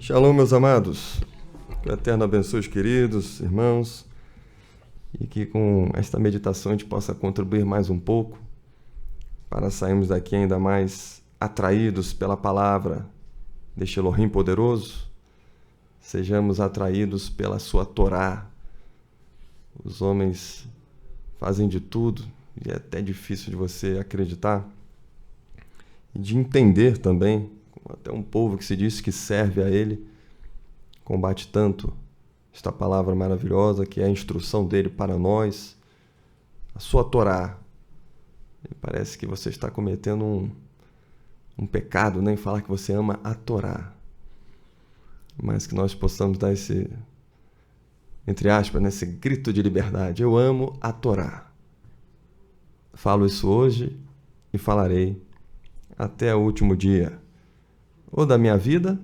Shalom, meus amados. Que o Eterno abençoe os queridos irmãos e que com esta meditação a gente possa contribuir mais um pouco para sairmos daqui ainda mais atraídos pela palavra deste Elohim poderoso. Sejamos atraídos pela sua Torá. Os homens fazem de tudo e é até difícil de você acreditar e de entender também. Até um povo que se diz que serve a ele combate tanto esta palavra maravilhosa que é a instrução dele para nós, a sua Torá. E parece que você está cometendo um pecado, nem falar que você ama a Torá. Mas que nós possamos dar esse, entre aspas, esse grito de liberdade. Eu amo a Torá. Falo isso hoje e falarei até o último dia, ou da minha vida,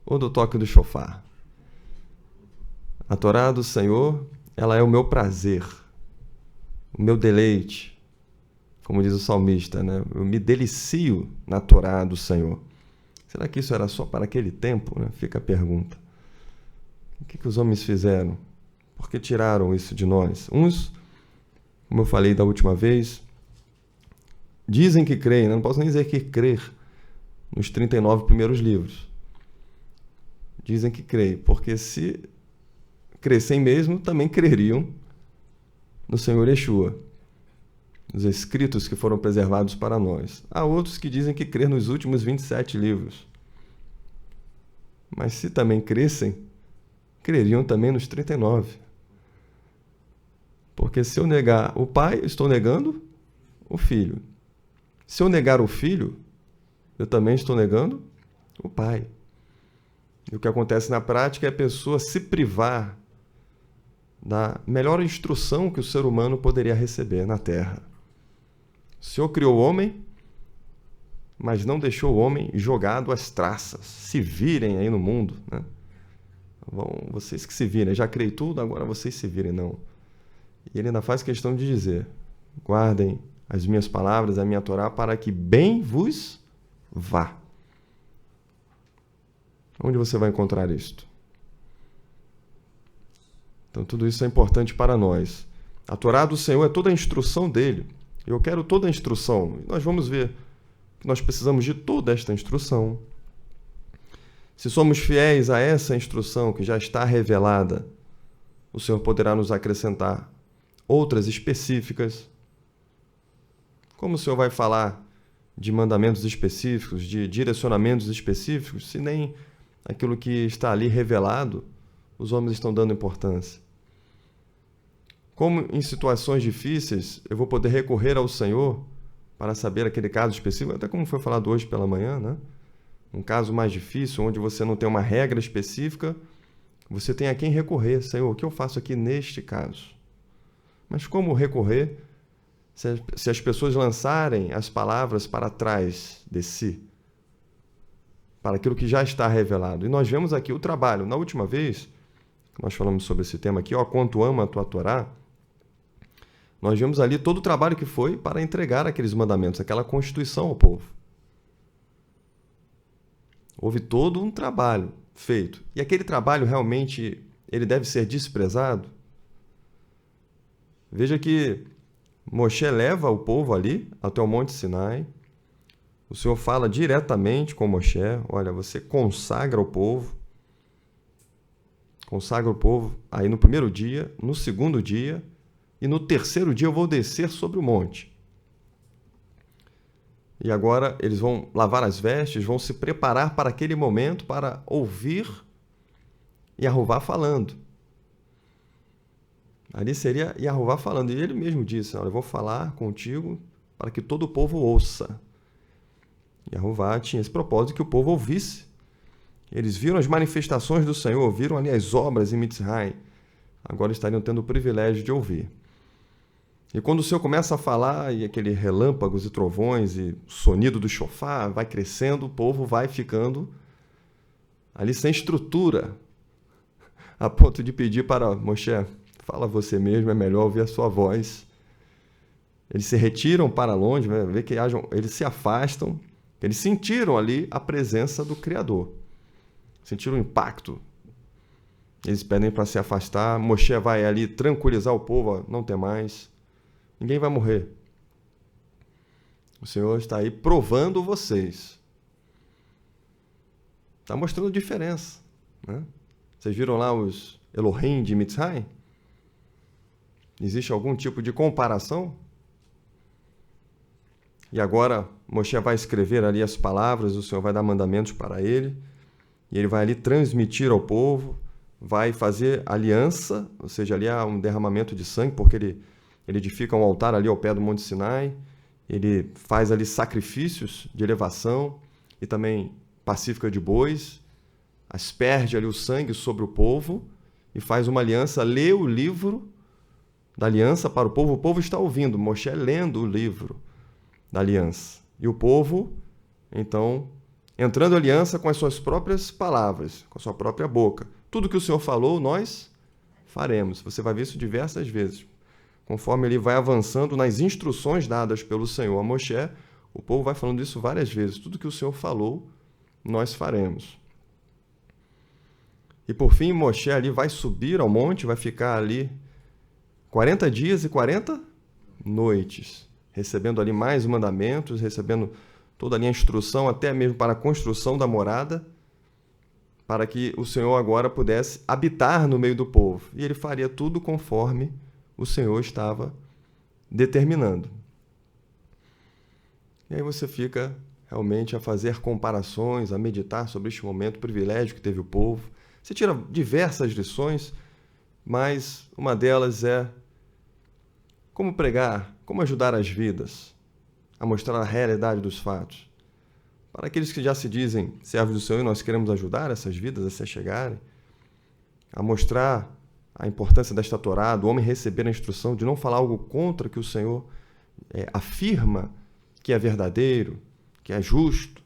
ou do toque do shofar. A Torá do Senhor, ela é o meu prazer, o meu deleite. Como diz o salmista, né? Eu me delicio na Torá do Senhor. Será que isso era só para aquele tempo? Né? Fica a pergunta. O que os homens fizeram? Por que tiraram isso de nós? Uns, como eu falei da última vez, dizem que creem, não posso nem dizer que crer nos 39 primeiros livros. Dizem que creem, porque se crescem mesmo, também creriam no Senhor Yeshua, nos escritos que foram preservados para nós. Há outros que dizem que crer nos últimos 27 livros. Mas se também crescem, creriam também nos 39. Porque se eu negar o Pai, eu estou negando o Filho. Se eu negar o Filho, eu também estou negando o Pai. E o que acontece na prática é a pessoa se privar da melhor instrução que o ser humano poderia receber na Terra. O Senhor criou o homem, mas não deixou o homem jogado às traças. Se virem aí no mundo, né? Bom, vocês que se virem, já criei tudo, agora vocês se virem, não. E ele ainda faz questão de dizer: guardem as minhas palavras, a minha Torá, para que bem vos vá. Onde você vai encontrar isto? Então, tudo isso é importante para nós. A Torá do Senhor é toda a instrução dele. Eu quero toda a instrução. Nós vamos ver que nós precisamos de toda esta instrução. Se somos fiéis a essa instrução que já está revelada, o Senhor poderá nos acrescentar outras específicas. Como o Senhor vai falar de mandamentos específicos, de direcionamentos específicos, se nem aquilo que está ali revelado, os homens estão dando importância? Como em situações difíceis eu vou poder recorrer ao Senhor para saber aquele caso específico, até como foi falado hoje pela manhã, né? Um caso mais difícil, onde você não tem uma regra específica, você tem a quem recorrer. Senhor, o que eu faço aqui neste caso? Mas como recorrer se as pessoas lançarem as palavras para trás de si, para aquilo que já está revelado? E nós vemos aqui o trabalho. Na última vez, nós falamos sobre esse tema aqui, ó, quanto ama a tua Torá, nós vimos ali todo o trabalho que foi para entregar aqueles mandamentos, aquela constituição ao povo. Houve todo um trabalho feito. E aquele trabalho realmente ele deve ser desprezado? Veja que Moshe leva o povo ali até o Monte Sinai. O Senhor fala diretamente com Moshe: olha, você consagra o povo. Consagra o povo aí no primeiro dia, no segundo dia, e no terceiro dia eu vou descer sobre o monte. E agora eles vão lavar as vestes, vão se preparar para aquele momento, para ouvir Yahová falando. Ali seria Yahová falando. E ele mesmo disse: olha, eu vou falar contigo para que todo o povo ouça. Yahová tinha esse propósito, que o povo ouvisse. Eles viram as manifestações do Senhor, viram ali as obras em Mitzrayim. Agora estariam tendo o privilégio de ouvir. E quando o Senhor começa a falar, e aquele relâmpagos e trovões, e o sonido do shofar vai crescendo, o povo vai ficando ali sem estrutura, a ponto de pedir para Moshe: fala você mesmo, é melhor ouvir a sua voz. Eles se retiram para longe, vê que eles se afastam, eles sentiram ali a presença do Criador. sentiram o impacto. Eles pedem para se afastar. Moshe vai ali tranquilizar o povo, ó, não tem mais. Ninguém vai morrer. O Senhor está aí provando vocês. Está mostrando diferença, né? Vocês viram lá os Elohim de Mitzrayim? Existe algum tipo de comparação? E agora Moshe vai escrever ali as palavras, o Senhor vai dar mandamentos para ele, e ele vai ali transmitir ao povo, vai fazer aliança, ou seja, ali há um derramamento de sangue, porque ele edifica um altar ali ao pé do Monte Sinai, ele faz ali sacrifícios de elevação e também pacífica de bois, asperge ali o sangue sobre o povo e faz uma aliança, lê o livro da aliança para o povo está ouvindo, Moshe lendo o livro da aliança. E o povo, então, entrando em aliança com as suas próprias palavras, com a sua própria boca. Tudo que o Senhor falou, nós faremos. Você vai ver isso diversas vezes. Conforme ele vai avançando nas instruções dadas pelo Senhor a Moshe, o povo vai falando isso várias vezes. Tudo que o Senhor falou, nós faremos. E por fim, Moshe ali vai subir ao monte, vai ficar ali 40 dias e 40 noites, recebendo ali mais mandamentos, recebendo toda ali a instrução, até mesmo para a construção da morada, para que o Senhor agora pudesse habitar no meio do povo. E ele faria tudo conforme o Senhor estava determinando. E aí você fica realmente a fazer comparações, a meditar sobre este momento, privilégio que teve o povo. Você tira diversas lições, mas uma delas é como pregar, como ajudar as vidas, a mostrar a realidade dos fatos. Para aqueles que já se dizem servos do Senhor, nós queremos ajudar essas vidas a se achegarem, a mostrar a importância desta Torá, do homem receber a instrução de não falar algo contra que o Senhor afirma que é verdadeiro, que é justo,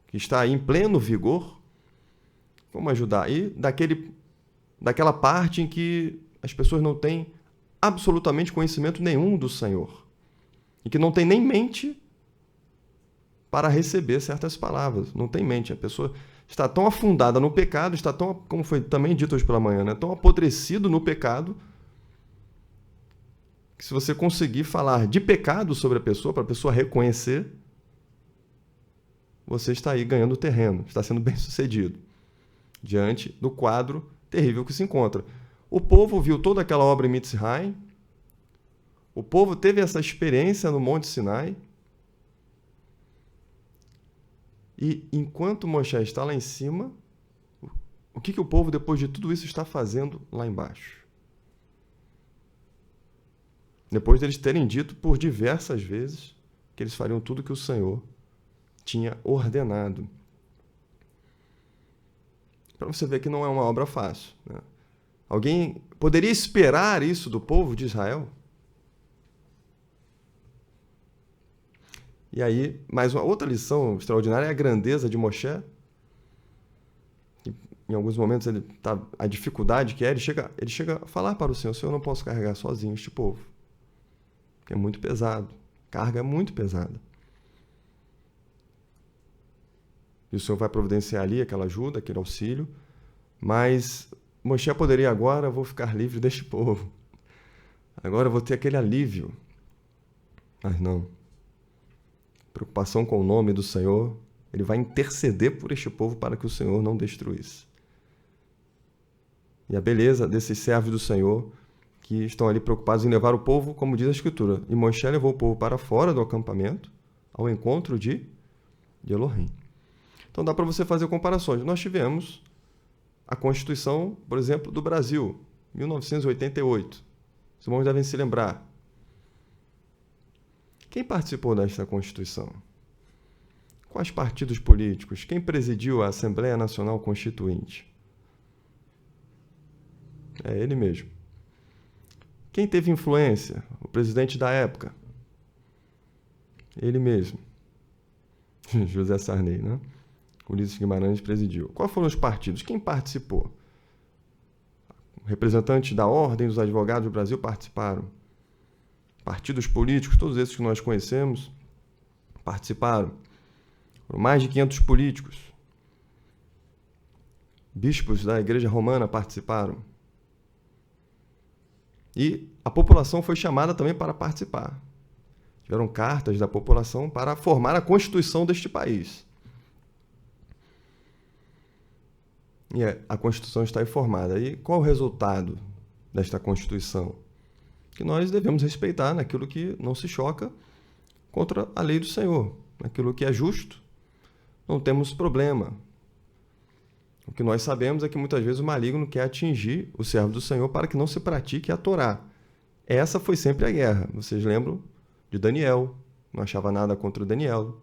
que está aí em pleno vigor. Como ajudar? E daquela parte em que as pessoas não têm absolutamente conhecimento nenhum do Senhor e que não tem nem mente para receber certas palavras. Não tem mente. A pessoa está tão afundada no pecado, está tão, como foi também dito hoje pela manhã, né? Tão apodrecido no pecado, que se você conseguir falar de pecado sobre a pessoa, para a pessoa reconhecer, você está aí ganhando terreno, está sendo bem-sucedido diante do quadro terrível que se encontra. O povo viu toda aquela obra em Mitzrayim, o povo teve essa experiência no Monte Sinai, e enquanto Moshe está lá em cima, o que o povo, depois de tudo isso, está fazendo lá embaixo? Depois deles terem dito por diversas vezes que eles fariam tudo que o Senhor tinha ordenado. Para você ver que não é uma obra fácil, né? Alguém poderia esperar isso do povo de Israel? E aí, mais uma outra lição extraordinária é a grandeza de Moshe. Em alguns momentos a dificuldade que é, ele chega a falar para o Senhor: eu não posso carregar sozinho este povo, porque é muito pesado, carga é muito pesada. E o Senhor vai providenciar ali aquela ajuda, aquele auxílio, mas Moshe poderia agora, vou ficar livre deste povo. Agora eu vou ter aquele alívio. Mas não. Preocupação com o nome do Senhor, ele vai interceder por este povo para que o Senhor não destruísse. E a beleza desses servos do Senhor que estão ali preocupados em levar o povo, como diz a Escritura. E Moshe levou o povo para fora do acampamento, ao encontro de Elohim. Então dá para você fazer comparações. Nós tivemos a Constituição, por exemplo, do Brasil, 1988. Os irmãos devem se lembrar. Quem participou desta Constituição? Quais partidos políticos? Quem presidiu a Assembleia Nacional Constituinte? É ele mesmo. Quem teve influência? O presidente da época? Ele mesmo. José Sarney, né? Ulisses Guimarães presidiu. Quais foram os partidos? Quem participou? Representantes da Ordem dos Advogados do Brasil participaram. Partidos políticos, todos esses que nós conhecemos, participaram. Foram mais de 500 políticos. bispos da Igreja Romana participaram. E a população foi chamada também para participar. Tiveram cartas da população para formar a Constituição deste país. E a Constituição está aí formada. E qual o resultado desta Constituição? Que nós devemos respeitar naquilo que não se choca contra a lei do Senhor. Naquilo que é justo, não temos problema. O que nós sabemos é que muitas vezes o maligno quer atingir o servo do Senhor para que não se pratique a Torá. Essa foi sempre a guerra. Vocês lembram de Daniel? Não achava nada contra o Daniel.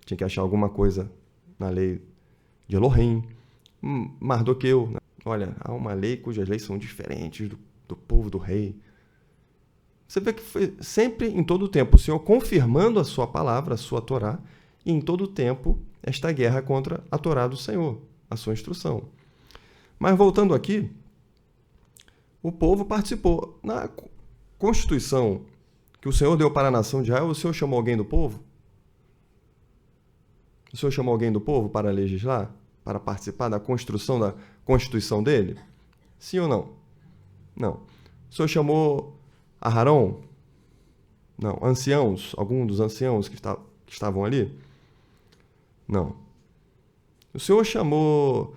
Tinha que achar alguma coisa na lei de Elohim. Mardoqueu. Olha, há uma lei cujas leis são diferentes do povo do rei. Você vê que foi sempre, em todo o tempo, o Senhor confirmando a sua palavra, a sua Torá, e em todo o tempo esta guerra contra a Torá do Senhor, a sua instrução. Mas voltando aqui, o povo participou. Na Constituição que o Senhor deu para a nação de Israel, o Senhor chamou alguém do povo? O Senhor chamou alguém do povo para legislar? Para participar da construção da Constituição dele? Sim ou não? Não. O Senhor chamou Aarão? Não. Anciãos? Algum dos anciãos que estavam ali? Não. O Senhor chamou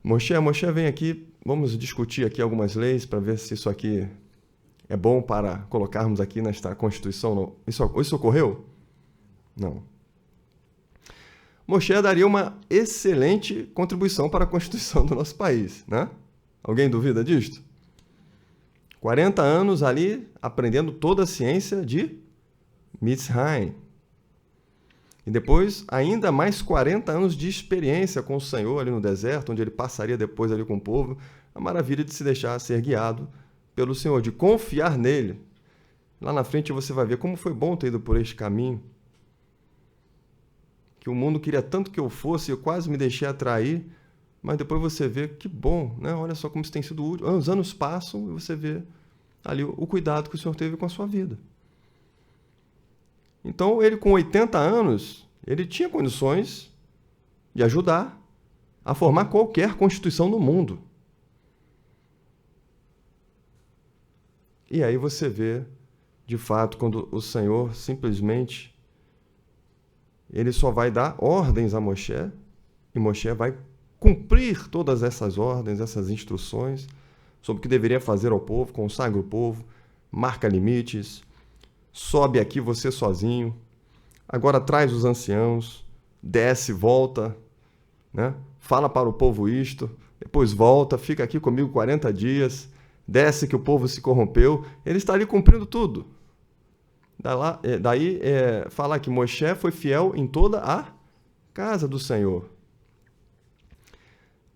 Moshe. Moshe, vem aqui, vamos discutir aqui algumas leis para ver se isso aqui é bom para colocarmos aqui nesta Constituição. Isso ocorreu? Não. Moshe daria uma excelente contribuição para a Constituição do nosso país, né? Alguém duvida disto? 40 anos ali aprendendo toda a ciência de Mitzrayim. E depois, ainda mais 40 anos de experiência com o Senhor ali no deserto, onde ele passaria depois ali com o povo. A maravilha de se deixar ser guiado pelo Senhor, de confiar nele. Lá na frente você vai ver como foi bom ter ido por este caminho. Que o mundo queria tanto que eu fosse, eu quase me deixei atrair, mas depois você vê que bom, né? Olha só como isso tem sido útil. Os anos passam e você vê ali o cuidado que o Senhor teve com a sua vida. Então, ele com 80 anos, ele tinha condições de ajudar a formar qualquer constituição no mundo. E aí você vê, de fato, quando o Senhor simplesmente ele só vai dar ordens a Moshe, e Moshe vai cumprir todas essas ordens, essas instruções sobre o que deveria fazer ao povo, consagra o povo, marca limites, sobe aqui você sozinho, agora traz os anciãos, desce, volta, né? Fala para o povo isto, depois volta, fica aqui comigo 40 dias, desce que o povo se corrompeu. Ele está ali cumprindo tudo. Daí fala que Moshe foi fiel em toda a casa do Senhor.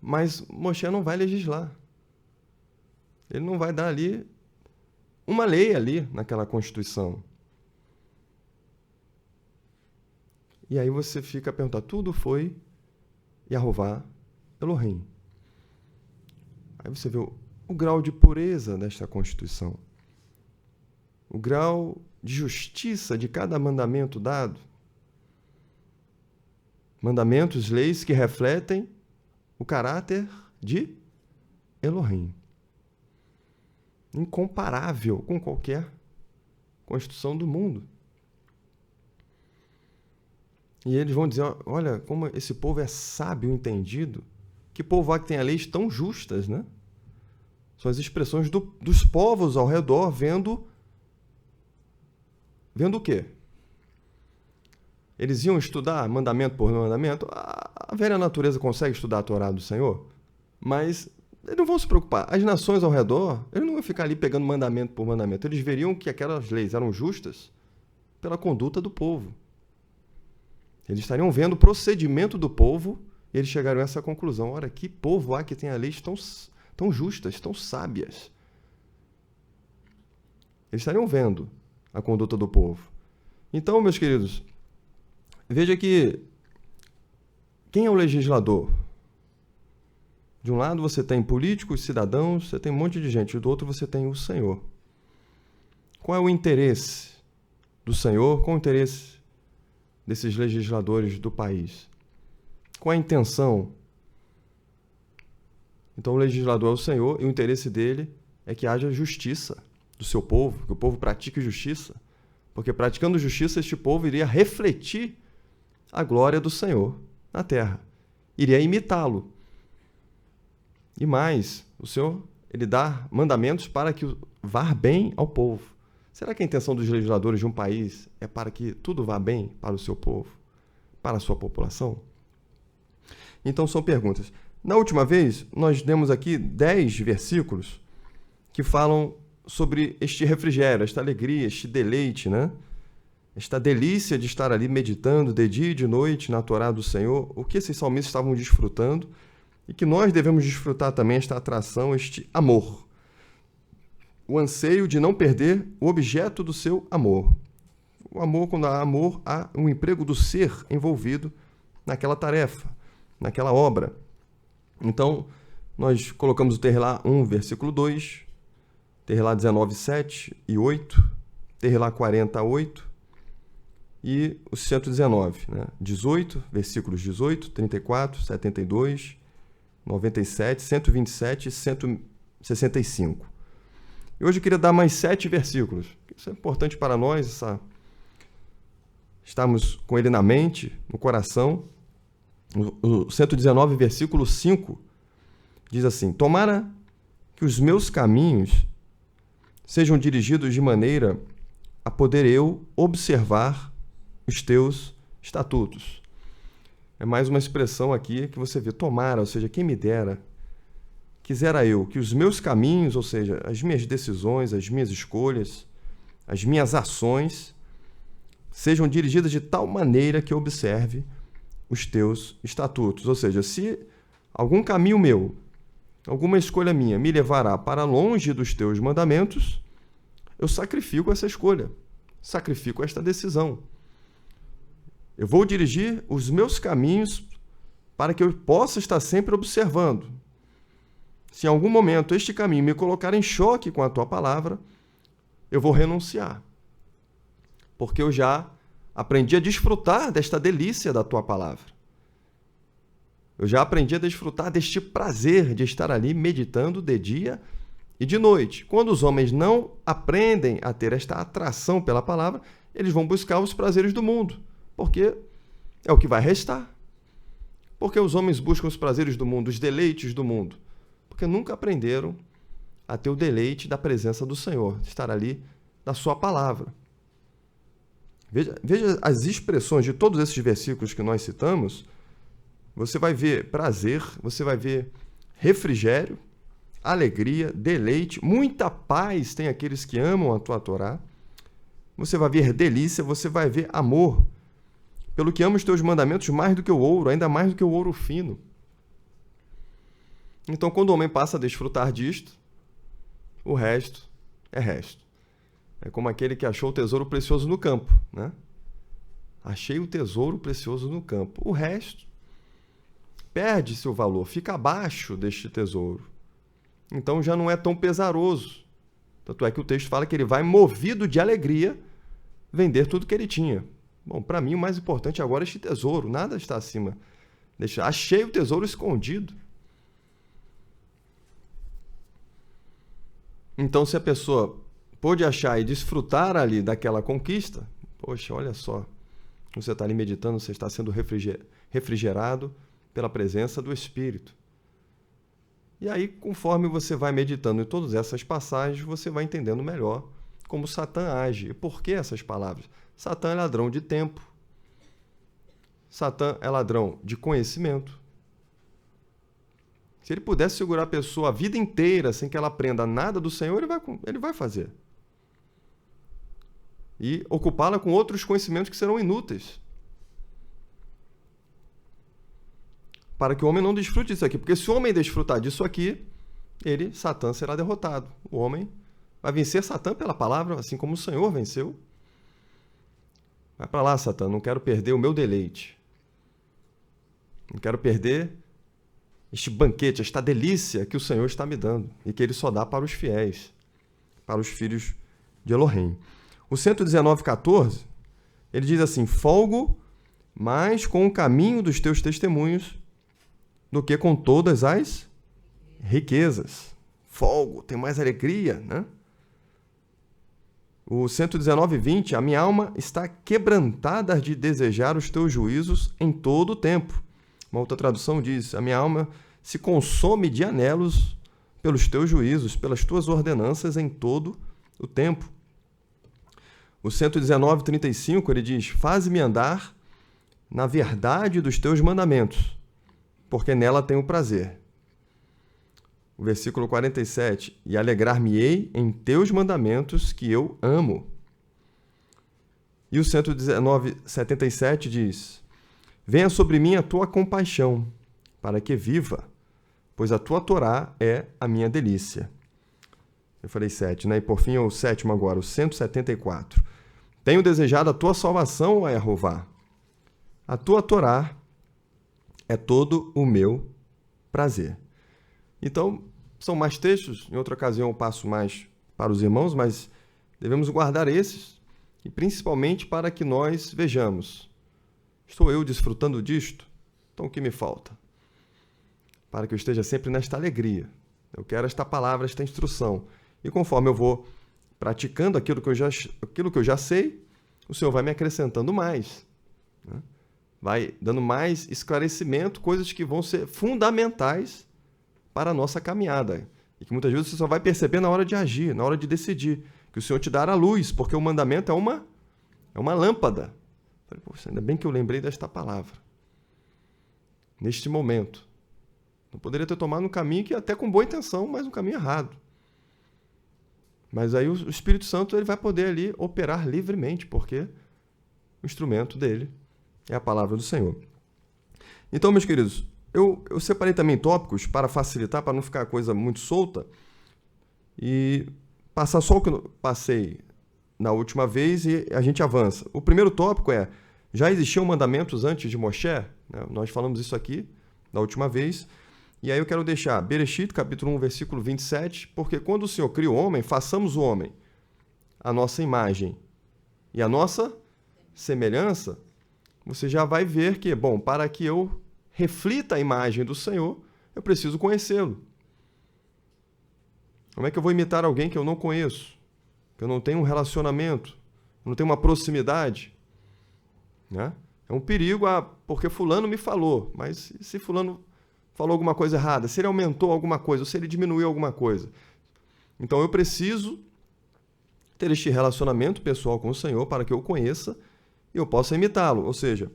Mas Moshe não vai legislar. Ele não vai dar ali uma lei ali naquela Constituição. E aí você fica a perguntar, tudo foi Yehová Elohim. Aí você vê o grau de pureza desta Constituição. O grau de justiça de cada mandamento dado. Mandamentos, leis que refletem o caráter de Elohim. Incomparável com qualquer Constituição do mundo. E eles vão dizer, olha, como esse povo é sábio, entendido. Que povo há que tem leis tão justas, né? São as expressões dos povos ao redor vendo o quê? Eles iam estudar mandamento por mandamento. A velha natureza consegue estudar a Torá do Senhor, mas eles não vão se preocupar. As nações ao redor, eles não vão ficar ali pegando mandamento por mandamento. Eles veriam que aquelas leis eram justas pela conduta do povo. Eles estariam vendo o procedimento do povo e eles chegariam a essa conclusão. Olha, que povo há que tem leis tão justas, tão sábias. Eles estariam vendo a conduta do povo. Então, meus queridos, veja que quem é o legislador? De um lado você tem políticos, cidadãos, você tem um monte de gente. Do outro você tem o Senhor. Qual é o interesse do Senhor? Qual é o interesse desses legisladores do país? Qual é a intenção Então, o legislador é o Senhor e o interesse dele é que haja justiça do seu povo, que o povo pratique justiça, porque praticando justiça, este povo iria refletir a glória do Senhor na terra, iria imitá-lo. E mais, o Senhor, ele dá mandamentos para que vá bem ao povo. Será que a intenção dos legisladores de um país é para que tudo vá bem para o seu povo, para a sua população? Então, são perguntas. Na última vez, nós demos aqui 10 versículos que falam sobre este refrigério, esta alegria, este deleite, né? Esta delícia de estar ali meditando de dia e de noite na Torá do Senhor, o que esses salmistas estavam desfrutando e que nós devemos desfrutar também, esta atração, este amor. O anseio de não perder o objeto do seu amor. O amor, quando há amor, há um emprego do ser envolvido naquela tarefa, naquela obra. Então, nós colocamos o Terrilá 1, versículo 2, Terrilá 19, 7 e 8, Terrilá 40, 8 e o 119, né? 18, versículos 18, 34, 72, 97, 127 e 165. E hoje eu queria dar mais 7 versículos. Isso é importante para nós, estamos com ele na mente, no coração. O 119, versículo 5, diz assim: tomara que os meus caminhos sejam dirigidos de maneira a poder eu observar os teus estatutos. É mais uma expressão aqui que você vê, tomara, ou seja, quem me dera, quisera eu que os meus caminhos, ou seja, as minhas decisões, as minhas escolhas, as minhas ações, sejam dirigidas de tal maneira que eu observe os teus estatutos. Ou seja, se algum caminho meu, alguma escolha minha me levará para longe dos teus mandamentos, eu sacrifico essa escolha, sacrifico esta decisão. Eu vou dirigir os meus caminhos para que eu possa estar sempre observando. Se em algum momento este caminho me colocar em choque com a tua palavra, eu vou renunciar. Porque eu já aprendi a desfrutar desta delícia da tua palavra. Eu já aprendi a desfrutar deste prazer de estar ali meditando de dia e de noite. Quando os homens não aprendem a ter esta atração pela palavra, eles vão buscar os prazeres do mundo, porque é o que vai restar. Porque os homens buscam os prazeres do mundo, os deleites do mundo, porque nunca aprenderam a ter o deleite da presença do Senhor, de estar ali na sua palavra. Veja as expressões de todos esses versículos que nós citamos. Você vai ver prazer, você vai ver refrigério, alegria, deleite, muita paz tem aqueles que amam a tua Torá. Você vai ver delícia, você vai ver amor, pelo que amo os teus mandamentos mais do que o ouro, ainda mais do que o ouro fino. Então, quando o homem passa a desfrutar disto, o resto é resto. É como aquele que achou o tesouro precioso no campo, né? Achei o tesouro precioso no campo. O resto perde seu valor, fica abaixo deste tesouro. Então já não é tão pesaroso. Tanto é que o texto fala que ele vai, movido de alegria, vender tudo que ele tinha. Bom, para mim o mais importante agora é este tesouro, nada está acima. Achei o tesouro escondido. Então, se a pessoa pôde achar e desfrutar ali daquela conquista, poxa, olha só, você está ali meditando, você está sendo refrigerado pela presença do Espírito. E aí, conforme você vai meditando em todas essas passagens, você vai entendendo melhor como Satã age. E por que essas palavras? Satã é ladrão de tempo. Satã é ladrão de conhecimento. Se ele pudesse segurar a pessoa a vida inteira sem que ela aprenda nada do Senhor, ele vai fazer. E ocupá-la com outros conhecimentos que serão inúteis. Para que o homem não desfrute disso aqui. Porque se o homem desfrutar disso aqui, Satã, será derrotado. O homem vai vencer Satã pela palavra, assim como o Senhor venceu. Vai para lá, Satã, não quero perder o meu deleite. Não quero perder este banquete, esta delícia que o Senhor está me dando e que Ele só dá para os fiéis, para os filhos de Elohim. O 119,14, ele diz assim: folgo mais com o caminho dos teus testemunhos do que com todas as riquezas, folgo, tenho mais alegria, né? O 119:20, a minha alma está quebrantada de desejar os teus juízos em todo o tempo. Uma outra tradução diz, a minha alma se consome de anelos pelos teus juízos, pelas tuas ordenanças em todo o tempo. O 119:35, ele diz, faze-me andar na verdade dos teus mandamentos, porque nela tenho prazer. O versículo 47, e alegrar-me-ei em teus mandamentos que eu amo. E o 119:77 diz, venha sobre mim a tua compaixão, para que viva, pois a tua Torá é a minha delícia. Eu falei 7, né? E por fim o 7º agora, o 174. Tenho desejado a tua salvação, ó Jeová. A tua Torá é todo o meu prazer. Então, são mais textos, em outra ocasião eu passo mais para os irmãos, mas devemos guardar esses, e principalmente para que nós vejamos, estou eu desfrutando disto? Então o que me falta? Para que eu esteja sempre nesta alegria. Eu quero esta palavra, esta instrução. E conforme eu vou praticando aquilo que eu já sei, o Senhor vai me acrescentando mais, né? Vai dando mais esclarecimento, coisas que vão ser fundamentais para a nossa caminhada. E que muitas vezes você só vai perceber na hora de agir, na hora de decidir. Que o Senhor te dará a luz, porque o mandamento é uma lâmpada. Falei, poxa, ainda bem que eu lembrei desta palavra. Neste momento. Não poderia ter tomado um caminho que até com boa intenção, mas um caminho errado. Mas aí o Espírito Santo ele vai poder ali operar livremente, porque o instrumento dele é a palavra do Senhor. Então, meus queridos, eu separei também tópicos para facilitar, para não ficar a coisa muito solta, e passar só o que eu passei na última vez e a gente avança. O primeiro tópico é, já existiam mandamentos antes de Moshe? Né? Nós falamos isso aqui da última vez. E aí eu quero deixar Bereshit, capítulo 1, versículo 27, porque quando o Senhor cria o homem, façamos o homem a nossa imagem e a nossa semelhança, você já vai ver que, bom, para que eu reflita a imagem do Senhor, eu preciso conhecê-lo. Como é que eu vou imitar alguém que eu não conheço? Que eu não tenho um relacionamento, eu não tenho uma proximidade? Né? É um perigo, porque fulano me falou, mas se fulano falou alguma coisa errada, se ele aumentou alguma coisa, ou se ele diminuiu alguma coisa. Então eu preciso ter este relacionamento pessoal com o Senhor para que eu conheça e eu possa imitá-lo. Ou seja,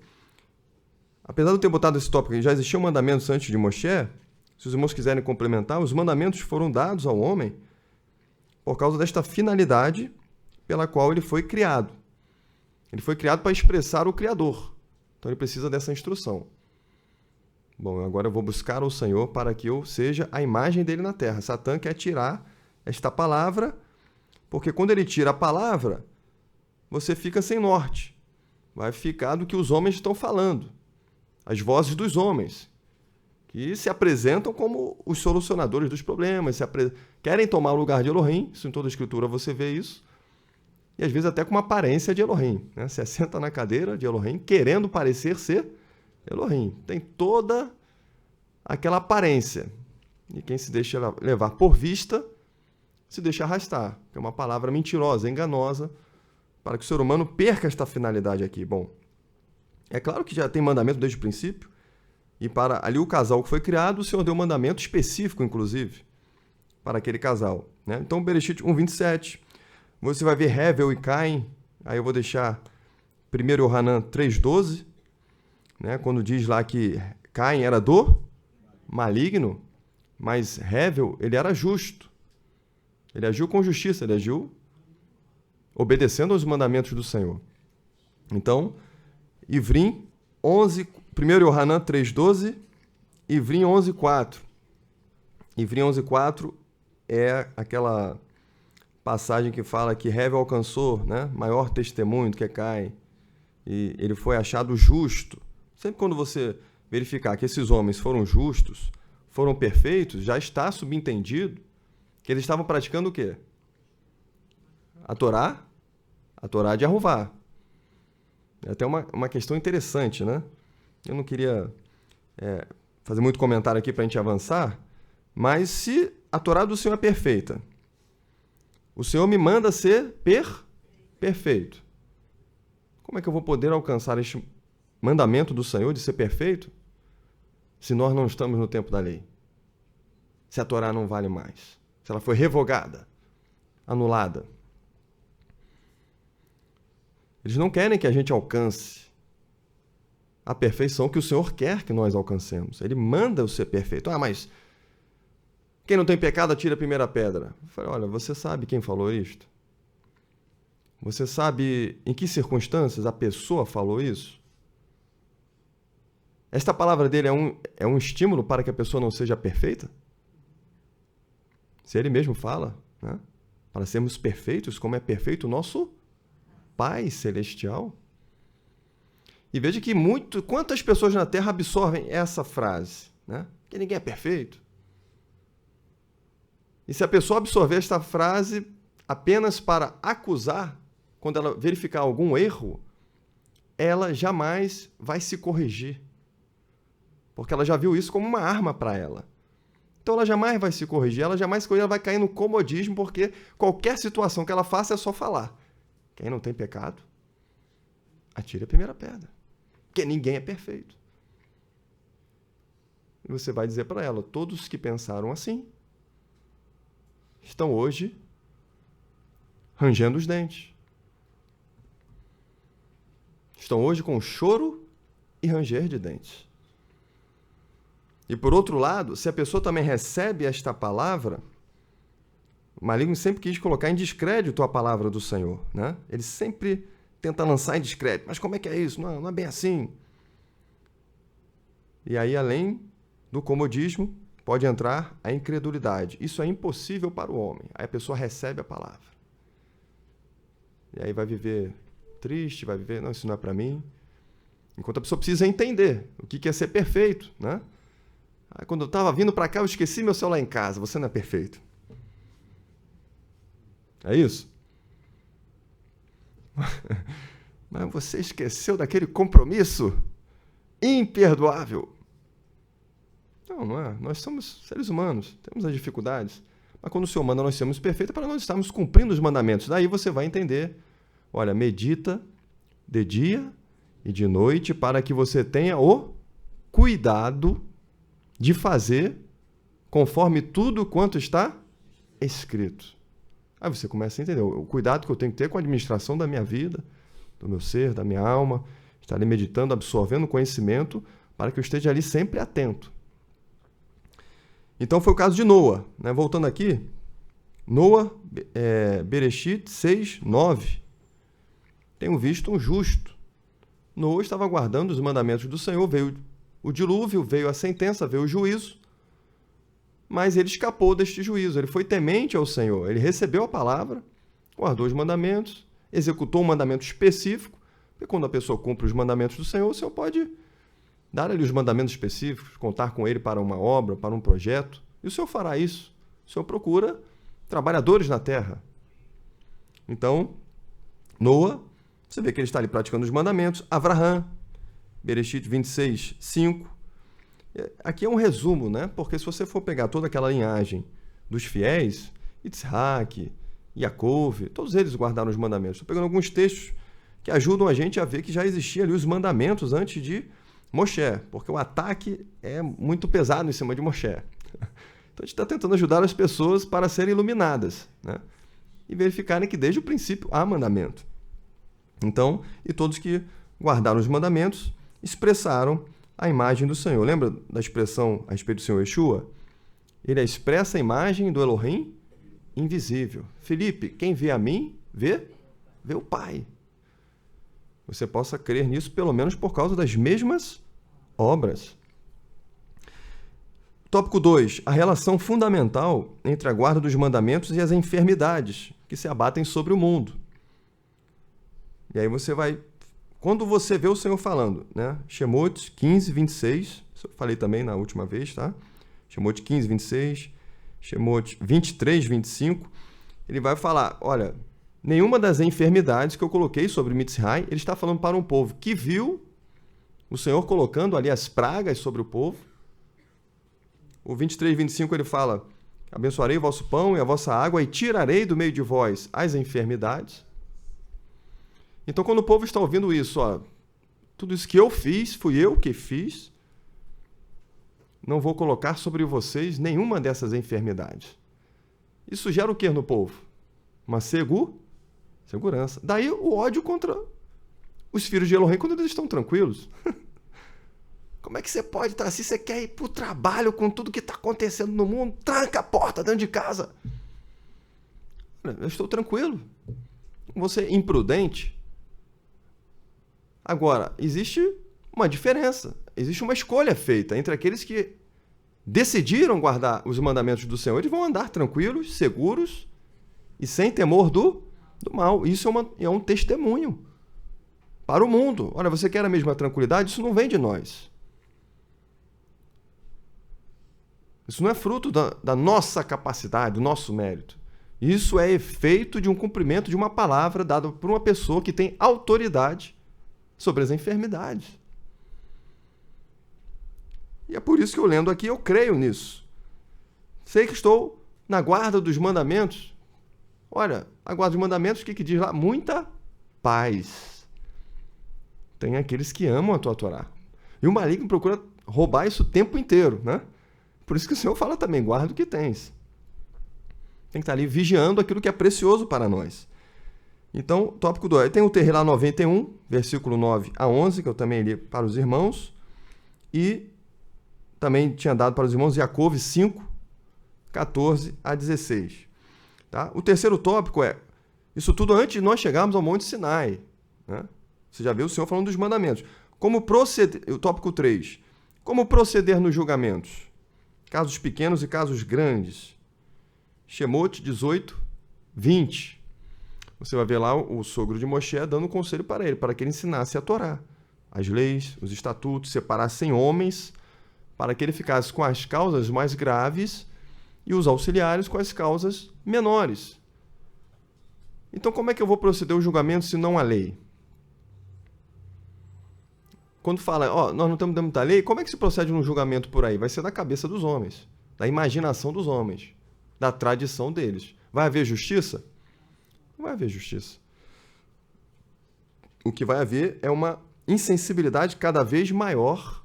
apesar de eu ter botado esse tópico, já existiam mandamentos antes de Moshe, se os irmãos quiserem complementar, os mandamentos foram dados ao homem por causa desta finalidade pela qual ele foi criado. Ele foi criado para expressar o Criador. Então ele precisa dessa instrução. Bom, agora eu vou buscar o Senhor para que eu seja a imagem dele na terra. Satã quer tirar esta palavra, porque quando ele tira a palavra, você fica sem norte. Vai ficar do que os homens estão falando. As vozes dos homens, que se apresentam como os solucionadores dos problemas, querem tomar o lugar de Elohim, isso em toda a Escritura você vê isso, e às vezes até com uma aparência de Elohim, né? Se assenta na cadeira de Elohim, querendo parecer ser Elohim. Tem toda aquela aparência. E quem se deixa levar por vista, se deixa arrastar, que é uma palavra mentirosa, enganosa, para que o ser humano perca esta finalidade aqui. Bom, é claro que já tem mandamento desde o princípio, e para ali o casal que foi criado, o Senhor deu um mandamento específico, inclusive, para aquele casal. Né? Então, Bereshit 1:27, você vai ver Hevel e Caim, aí eu vou deixar 1 Yohanan 3:12, né? Quando diz lá que Caim era do maligno, mas Hevel, ele era justo. Ele agiu com justiça, ele agiu obedecendo aos mandamentos do Senhor. Então, Ivrim 11, 1 Yohanan 3:12, Ivrim 11:4. Ivrim 11:4 é aquela passagem que fala que Hevel alcançou, né, maior testemunho do que Caim, e ele foi achado justo. Sempre quando você verificar que esses homens foram justos, foram perfeitos, já está subentendido que eles estavam praticando o quê? A Torá de Jeová. É até uma questão interessante, né? Eu não queria fazer muito comentário aqui para a gente avançar, Mas se a Torá do Senhor é perfeita, o Senhor me manda ser perfeito. Como é que eu vou poder alcançar este mandamento do Senhor de ser perfeito se nós não estamos no tempo da lei? Se a Torá não vale mais, se ela foi revogada, anulada. Eles não querem que a gente alcance a perfeição que o Senhor quer que nós alcancemos. Ele manda eu ser perfeito. Ah, mas quem não tem pecado atira a primeira pedra. Eu falei, olha, você sabe quem falou isto? Você sabe em que circunstâncias a pessoa falou isso? Esta palavra dele é um estímulo para que a pessoa não seja perfeita? Se ele mesmo fala, né? Para sermos perfeitos, como é perfeito o nosso Pai Celestial. E veja que quantas pessoas na Terra absorvem essa frase, né? Que ninguém é perfeito. E se a pessoa absorver esta frase apenas para acusar, quando ela verificar algum erro, ela jamais vai se corrigir. Porque ela já viu isso como uma arma para ela. Então ela jamais vai se corrigir, ela vai cair no comodismo, porque qualquer situação que ela faça é só falar. Quem não tem pecado, atire a primeira pedra. Porque ninguém é perfeito. E você vai dizer para ela, todos que pensaram assim estão hoje rangendo os dentes. Estão hoje com choro e ranger de dentes. E por outro lado, se a pessoa também recebe esta palavra, o maligno sempre quis colocar em descrédito a palavra do Senhor, né? Ele sempre tenta lançar em descrédito. Mas como é que é isso? Não é bem assim. E aí, além do comodismo, pode entrar a incredulidade. Isso é impossível para o homem. Aí a pessoa recebe a palavra. E aí vai viver triste, vai viver, não, isso não é para mim. Enquanto a pessoa precisa entender o que é ser perfeito, né? Aí, quando eu estava vindo para cá, eu esqueci meu celular em casa. Você não é perfeito. É isso? Mas você esqueceu daquele compromisso imperdoável. Não é. Nós somos seres humanos, temos as dificuldades. Mas quando o Senhor manda nós sermos perfeitos, é para nós estarmos cumprindo os mandamentos. Daí você vai entender. Olha, medita de dia e de noite para que você tenha o cuidado de fazer conforme tudo quanto está escrito. Aí você começa a entender o cuidado que eu tenho que ter com a administração da minha vida, do meu ser, da minha alma, estar ali meditando, absorvendo conhecimento, para que eu esteja ali sempre atento. Então foi o caso de Noa, né? Voltando aqui, Noa, Bereshit 6, 9. Tenho visto um justo. Noa estava guardando os mandamentos do Senhor, veio o dilúvio, veio a sentença, veio o juízo, mas ele escapou deste juízo. Ele foi temente ao Senhor, ele recebeu a palavra, guardou os mandamentos, executou um mandamento específico, porque quando a pessoa cumpre os mandamentos do Senhor, o Senhor pode dar ali os mandamentos específicos, contar com ele para uma obra, para um projeto, e o Senhor fará isso. O Senhor procura trabalhadores na terra. Então, Noa, você vê que ele está ali praticando os mandamentos. Avraham, Bereshit 26, 5. Aqui é um resumo, né? Porque se você for pegar toda aquela linhagem dos fiéis, Yitzhak, Yaakov, todos eles guardaram os mandamentos. Estou pegando alguns textos que ajudam a gente a ver que já existiam ali os mandamentos antes de Moshe, porque o ataque é muito pesado em cima de Moshe. Então a gente está tentando ajudar as pessoas para serem iluminadas, né? E verificarem que desde o princípio há mandamento. Então, e todos que guardaram os mandamentos expressaram a imagem do Senhor. Lembra da expressão a respeito do Senhor Yeshua? Ele expressa a imagem do Elohim invisível. Felipe, quem vê a mim, vê o Pai. Você possa crer nisso pelo menos por causa das mesmas obras. Tópico 2. A relação fundamental entre a guarda dos mandamentos e as enfermidades que se abatem sobre o mundo. E aí você vai... Quando você vê o Senhor falando, né? Shemot 15, 26, isso eu falei também na última vez, tá? Shemot 15, 26, Shemot 23, 25, ele vai falar, olha, nenhuma das enfermidades que eu coloquei sobre Mitzrai, ele está falando para um povo que viu o Senhor colocando ali as pragas sobre o povo, O 23, 25 ele fala: abençoarei o vosso pão e a vossa água e tirarei do meio de vós as enfermidades. Então, quando o povo está ouvindo isso, ó, tudo isso que eu fiz, fui eu que fiz, não vou colocar sobre vocês nenhuma dessas enfermidades. Isso gera o que no povo? Uma segurança. Daí o ódio contra os filhos de Elohim quando eles estão tranquilos. Como é que você pode estar assim? Você quer ir para o trabalho com tudo que está acontecendo no mundo? Tranca a porta dentro de casa. Eu estou tranquilo. Você é imprudente. Agora, existe uma diferença. Existe uma escolha feita entre aqueles que decidiram guardar os mandamentos do Senhor. Eles vão andar tranquilos, seguros e sem temor do mal. Isso é um testemunho para o mundo. Olha, você quer a mesma tranquilidade? Isso não vem de nós. Isso não é fruto da nossa capacidade, do nosso mérito. Isso é efeito de um cumprimento de uma palavra dada por uma pessoa que tem autoridade sobre as enfermidades. E é por isso que eu lendo aqui, eu creio nisso. Sei que estou na guarda dos mandamentos. Olha, a guarda dos mandamentos, o que diz lá? Muita paz. Tem aqueles que amam a tua Torá. E o maligno procura roubar isso o tempo inteiro, né? Por isso que o Senhor fala também, guarda o que tens. Tem que estar ali vigiando aquilo que é precioso para nós. Então, tópico 2. Tem o Terrilá 91, versículo 9 a 11, que eu também li para os irmãos. E também tinha dado para os irmãos Jacob 5, 14 a 16. Tá? O terceiro tópico é, isso tudo antes de nós chegarmos ao Monte Sinai. Né? Você já viu o Senhor falando dos mandamentos. Como proceder, o tópico 3. Como proceder nos julgamentos? Casos pequenos e casos grandes. Shemot 18, 20. Você vai ver lá o sogro de Moshe dando um conselho para ele, para que ele ensinasse a Torá, as leis, os estatutos, separassem homens, para que ele ficasse com as causas mais graves e os auxiliares com as causas menores. Então, como é que eu vou proceder o julgamento se não há lei? Quando fala, nós não temos muita lei, como é que se procede um julgamento por aí? Vai ser da cabeça dos homens, da imaginação dos homens, da tradição deles. Vai haver justiça? Não vai haver justiça. O que vai haver é uma insensibilidade cada vez maior,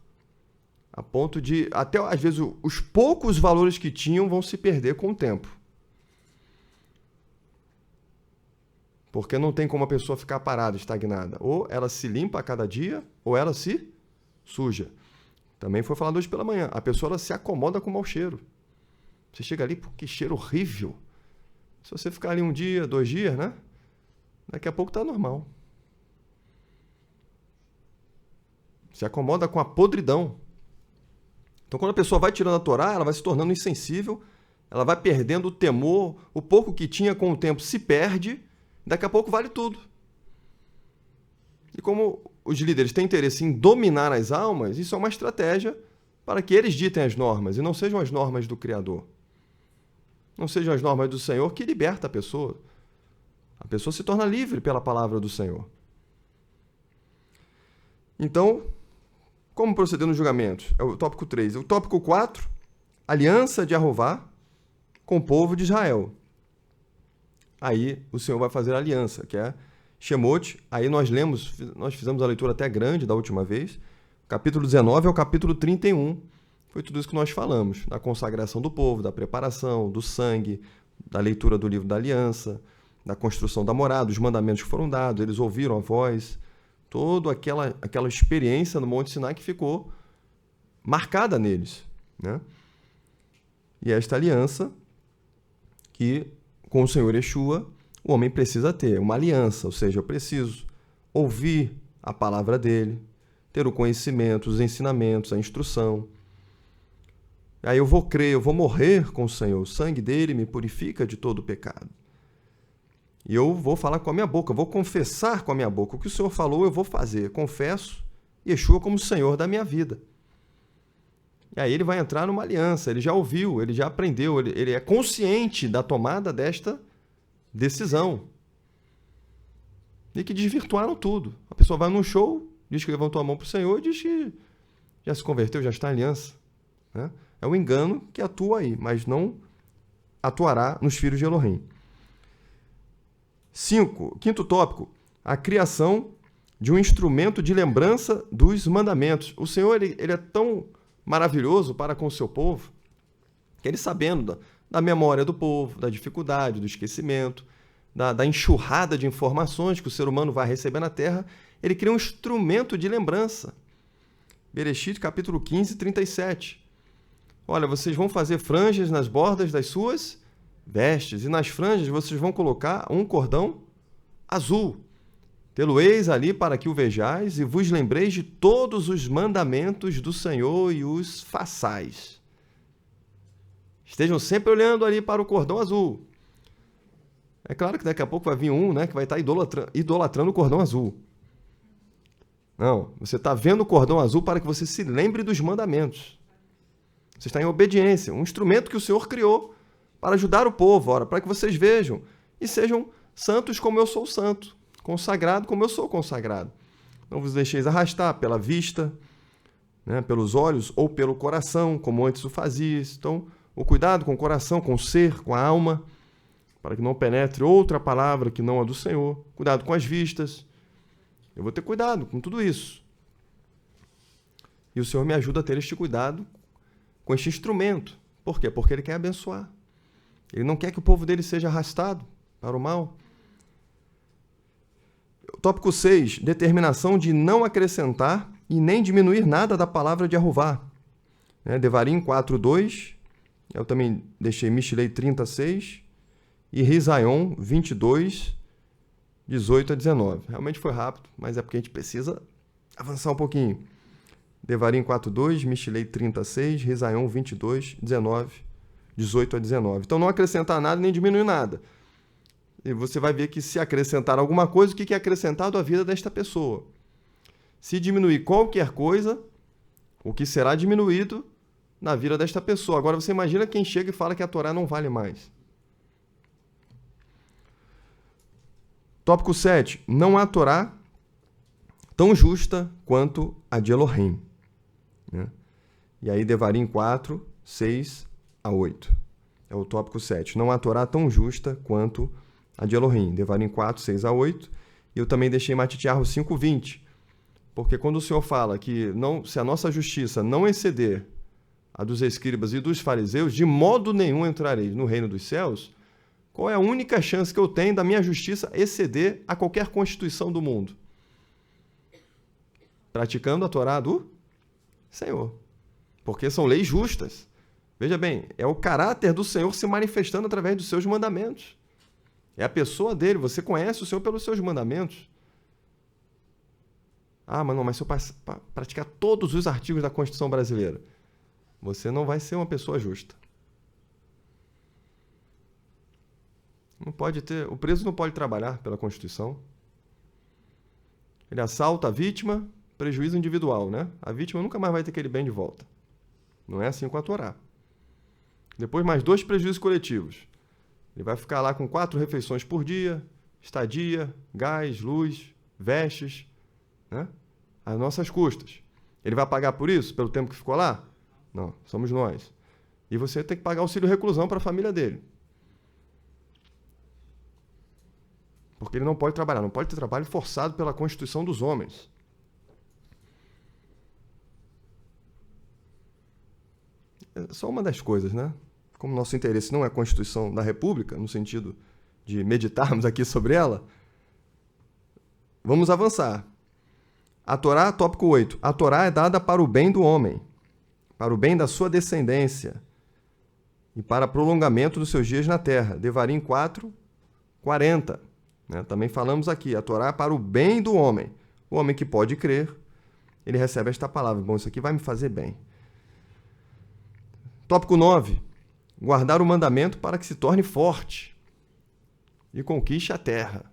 a ponto de, até às vezes, os poucos valores que tinham vão se perder com o tempo. Porque não tem como a pessoa ficar parada, estagnada. Ou ela se limpa a cada dia, ou ela se suja. Também foi falado hoje pela manhã. A pessoa ela se acomoda com o mau cheiro. Você chega ali, pô, que cheiro horrível. Se você ficar ali um dia, 2 dias, né? Daqui a pouco tá normal. Se acomoda com a podridão. Então, quando a pessoa vai tirando a Torá, ela vai se tornando insensível, ela vai perdendo o temor, o pouco que tinha com o tempo se perde, daqui a pouco vale tudo. E como os líderes têm interesse em dominar as almas, isso é uma estratégia para que eles ditem as normas e não sejam as normas do Criador. Não sejam as normas do Senhor que liberta a pessoa. A pessoa se torna livre pela palavra do Senhor. Então, como proceder nos julgamentos? É o tópico 3. O tópico 4, aliança de Jeová com o povo de Israel. Aí o Senhor vai fazer a aliança, que é Shemot. Aí nós fizemos a leitura até grande da última vez. Capítulo 19 ao capítulo 31. Foi tudo isso que nós falamos, da consagração do povo, da preparação, do sangue, da leitura do livro da aliança, da construção da morada, os mandamentos que foram dados, eles ouviram a voz, toda aquela experiência no Monte Sinai que ficou marcada neles. Né? E esta aliança que, com o Senhor Yeshua, o homem precisa ter, uma aliança, ou seja, eu preciso ouvir a palavra dele, ter o conhecimento, os ensinamentos, a instrução. Aí eu vou crer, eu vou morrer com o Senhor. O sangue dele me purifica de todo o pecado. E eu vou falar com a minha boca, eu vou confessar com a minha boca. O que o Senhor falou, eu vou fazer. Confesso Yeshua como Senhor da minha vida. E aí ele vai entrar numa aliança. Ele já ouviu, ele já aprendeu, ele é consciente da tomada desta decisão. E que desvirtuaram tudo. A pessoa vai num show, diz que levantou a mão para o Senhor e diz que já se converteu, já está em aliança. Né? É o engano que atua aí, mas não atuará nos filhos de Elohim. 5. Quinto tópico, a criação de um instrumento de lembrança dos mandamentos. O Senhor ele é tão maravilhoso para com o seu povo, que ele, sabendo da memória do povo, da dificuldade, do esquecimento, da enxurrada de informações que o ser humano vai receber na terra, ele cria um instrumento de lembrança. Bereshit, capítulo 15, 37. Olha, vocês vão fazer franjas nas bordas das suas vestes, e nas franjas vocês vão colocar um cordão azul. Tê-lo-eis ali para que o vejais e vos lembreis de todos os mandamentos do Senhor e os façais. Estejam sempre olhando ali para o cordão azul. É claro que daqui a pouco vai vir um, né, que vai estar idolatrando o cordão azul. Não, você está vendo o cordão azul para que você se lembre dos mandamentos. Você está em obediência, um instrumento que o Senhor criou para ajudar o povo, ora, para que vocês vejam e sejam santos como eu sou santo, consagrado como eu sou consagrado. Não vos deixeis arrastar pela vista, né, pelos olhos ou pelo coração, como antes o fazias. Então, o cuidado com o coração, com o ser, com a alma, para que não penetre outra palavra que não a do Senhor. Cuidado com as vistas. Eu vou ter cuidado com tudo isso. E o Senhor me ajuda a ter este cuidado com este instrumento. Por quê? Porque Ele quer abençoar. Ele não quer que o povo dele seja arrastado para o mal. Tópico 6. Determinação de não acrescentar e nem diminuir nada da palavra de Arruvá. Devarim 4:2. Eu também deixei Mishlei 36. E Risaion 22, 18 a 19. Realmente foi rápido, mas é porque a gente precisa avançar um pouquinho. Devarim 4:2, Mishlei 36, Risaion 22, 18 a 19. Então não acrescentar nada nem diminuir nada. E você vai ver que se acrescentar alguma coisa, o que é acrescentado à vida desta pessoa? Se diminuir qualquer coisa, o que será diminuído na vida desta pessoa? Agora você imagina quem chega e fala que a Torá não vale mais. Tópico 7. Não há Torá tão justa quanto a de Elohim. E aí Devarim 4, 6 a 8. É o tópico 7. Não há Torá tão justa quanto a de Elohim. Devarim 4, 6 a 8. E eu também deixei Matitiarro 5, 20. Porque quando o Senhor fala que se a nossa justiça não exceder a dos escribas e dos fariseus, de modo nenhum entrareis no reino dos céus, qual é a única chance que eu tenho da minha justiça exceder a qualquer constituição do mundo? Praticando a Torá do Senhor. Porque são leis justas. Veja bem, é o caráter do Senhor se manifestando através dos seus mandamentos. É a pessoa dele. Você conhece o Senhor pelos seus mandamentos. Ah, mas não, mas se eu praticar todos os artigos da Constituição brasileira, você não vai ser uma pessoa justa. Não pode ter, o preso não pode trabalhar pela Constituição. Ele assalta a vítima, prejuízo individual, né? A vítima nunca mais vai ter aquele bem de volta. Não é assim com a Torá. Depois mais 2 prejuízos coletivos. Ele vai ficar lá com 4 refeições por dia, estadia, gás, luz, vestes, né? Às nossas custas. Ele vai pagar por isso, pelo tempo que ficou lá? Não, somos nós. E você tem que pagar auxílio reclusão para a família dele. Porque ele não pode trabalhar, não pode ter trabalho forçado pela Constituição dos homens. É só uma das coisas, né? Como nosso interesse não é a Constituição da República, no sentido de meditarmos aqui sobre ela, vamos avançar. A Torá, tópico 8. A Torá é dada para o bem do homem, para o bem da sua descendência e para prolongamento dos seus dias na terra. Devarim 4, 40. Também falamos aqui, a Torá é para o bem do homem. O homem que pode crer, ele recebe esta palavra. Bom, isso aqui vai me fazer bem. Tópico 9. Guardar o mandamento para que se torne forte e conquiste a terra.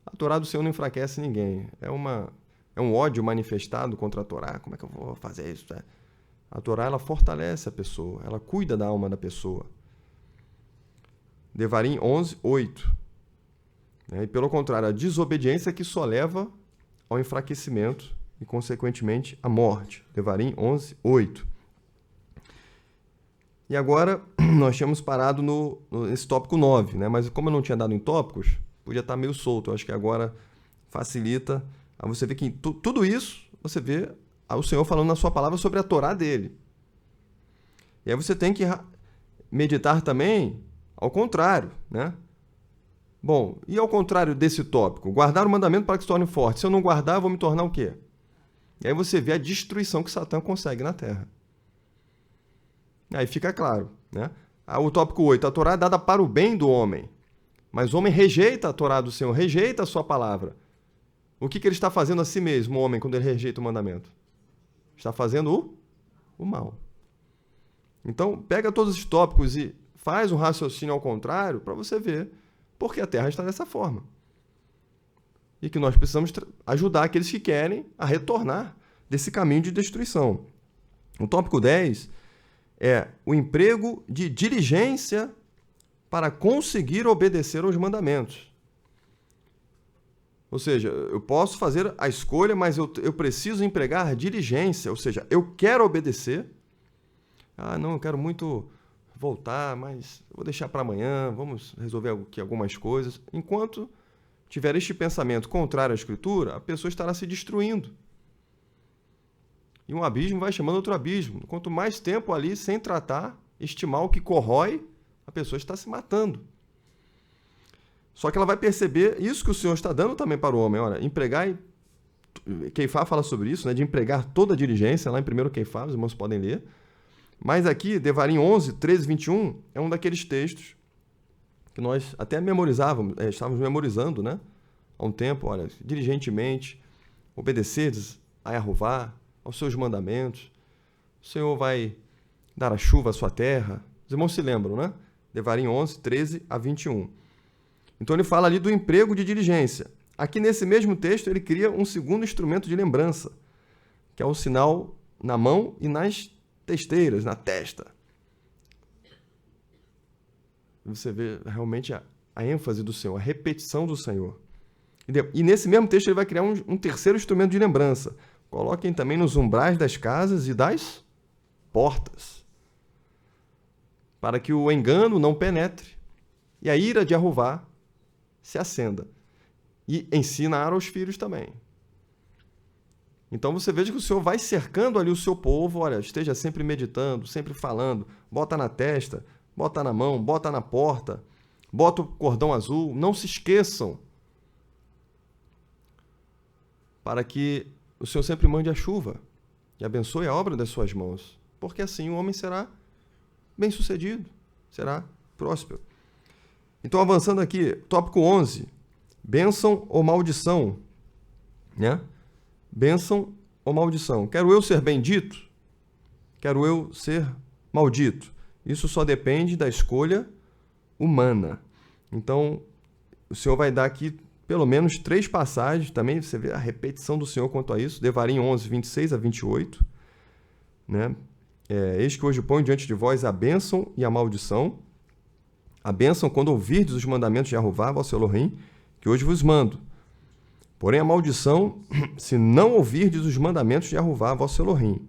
A Torá do Senhor não enfraquece ninguém. É um ódio manifestado contra a Torá. Como é que eu vou fazer isso? A Torá, ela fortalece a pessoa. Ela cuida da alma da pessoa. Devarim 11, 8. E, pelo contrário, a desobediência que só leva ao enfraquecimento e, consequentemente, à morte. Devarim 11, 8. E agora nós tínhamos parado nesse tópico 9, né? Mas como eu não tinha dado em tópicos, podia estar meio solto. Eu acho que agora facilita. Aí você vê que tudo isso, você vê o Senhor falando na sua palavra sobre a Torá dele. E aí você tem que meditar também ao contrário, né? Bom, e ao contrário desse tópico? Guardar o mandamento para que se torne forte. Se eu não guardar, eu vou me tornar o quê? E aí você vê a destruição que Satã consegue na terra. Aí fica claro, né? O tópico 8. A Torá é dada para o bem do homem. Mas o homem rejeita a Torá do Senhor, rejeita a sua palavra. O que ele está fazendo a si mesmo, o homem, quando ele rejeita o mandamento? Está fazendo o mal. Então, pega todos os tópicos e faz um raciocínio ao contrário para você ver por que a Terra está dessa forma. E que nós precisamos ajudar aqueles que querem a retornar desse caminho de destruição. O tópico 10 é o emprego de diligência para conseguir obedecer aos mandamentos. Ou seja, eu posso fazer a escolha, mas eu preciso empregar diligência, ou seja, eu quero obedecer. Não, eu quero muito voltar, mas vou deixar para amanhã, vamos resolver aqui algumas coisas. Enquanto tiver este pensamento contrário à Escritura, a pessoa estará se destruindo. E um abismo vai chamando outro abismo. Quanto mais tempo ali sem tratar este mal que corrói, a pessoa está se matando. Só que ela vai perceber isso que o Senhor está dando também para o homem. Olha, empregar, Keifá fala sobre isso, né, de empregar toda a diligência, lá em 1 Keifá, os irmãos podem ler. Mas aqui, Devarim 11, 13, 21, é um daqueles textos que nós até memorizávamos, estávamos memorizando, né? Há um tempo, olha, diligentemente, obedeceres a Yahová, aos seus mandamentos. O Senhor vai dar a chuva à sua terra. Os irmãos se lembram, né? Devarim 11, 13 a 21. Então ele fala ali do emprego de diligência. Aqui nesse mesmo texto ele cria um segundo instrumento de lembrança, que é o sinal na mão e nas testeiras, na testa. Você vê realmente a ênfase do Senhor, a repetição do Senhor. E nesse mesmo texto ele vai criar um terceiro instrumento de lembrança. Coloquem também nos umbrais das casas e das portas, para que o engano não penetre e a ira de Yahová se acenda. E ensinar aos filhos também. Então você veja que o Senhor vai cercando ali o seu povo, olha, esteja sempre meditando, sempre falando, bota na testa, bota na mão, bota na porta, bota o cordão azul, não se esqueçam, para que o Senhor sempre mande a chuva e abençoe a obra das suas mãos, porque assim o homem será bem-sucedido, será próspero. Então, avançando aqui, tópico 11, bênção ou maldição, né? Bênção ou maldição. Quero eu ser bendito? Quero eu ser maldito? Isso só depende da escolha humana. Então, o Senhor vai dar aqui pelo menos 3 passagens, também você vê a repetição do Senhor quanto a isso, Devarim 11, 26 a 28, né? Eis que hoje ponho diante de vós a bênção e a maldição. A bênção quando ouvirdes os mandamentos de Yahová, vosso Elohim, que hoje vos mando. Porém, a maldição, se não ouvirdes os mandamentos de Yahová, vosso Elohim,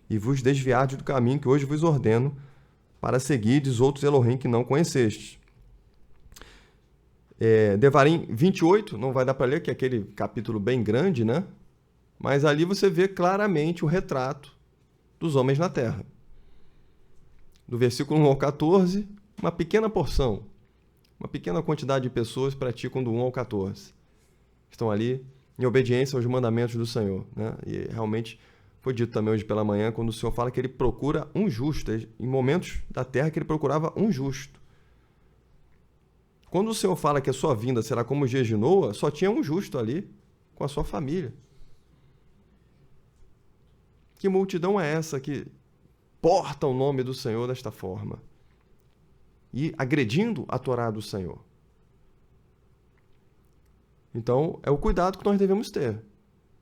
e vos desviardes do caminho que hoje vos ordeno, para seguirdes outros Elohim que não conhecestes. Devarim 28, não vai dar para ler, que é aquele capítulo bem grande, né? Mas ali você vê claramente o retrato dos homens na terra. Do versículo 1 ao 14, uma pequena porção, uma pequena quantidade de pessoas praticam do 1 ao 14. Estão ali em obediência aos mandamentos do Senhor, né? E realmente foi dito também hoje pela manhã, quando o Senhor fala que ele procura um justo, em momentos da terra que ele procurava um justo. Quando o Senhor fala que a sua vinda será como os dias de Noa, só tinha um justo ali, com a sua família. Que multidão é essa que porta o nome do Senhor desta forma? E agredindo a Torá do Senhor. Então, é o cuidado que nós devemos ter.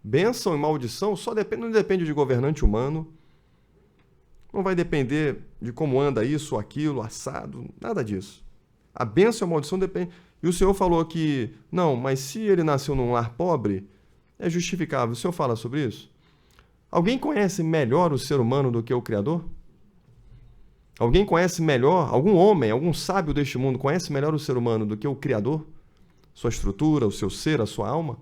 Bênção e maldição não depende de governante humano, não vai depender de como anda isso, aquilo, assado, nada disso. A bênção e a maldição dependem. E o Senhor falou que, não, mas se ele nasceu num lar pobre, é justificável. O Senhor fala sobre isso? Alguém conhece melhor o ser humano do que o Criador? Alguém conhece melhor, algum homem, algum sábio deste mundo conhece melhor o ser humano do que o Criador? Sua estrutura, o seu ser, a sua alma?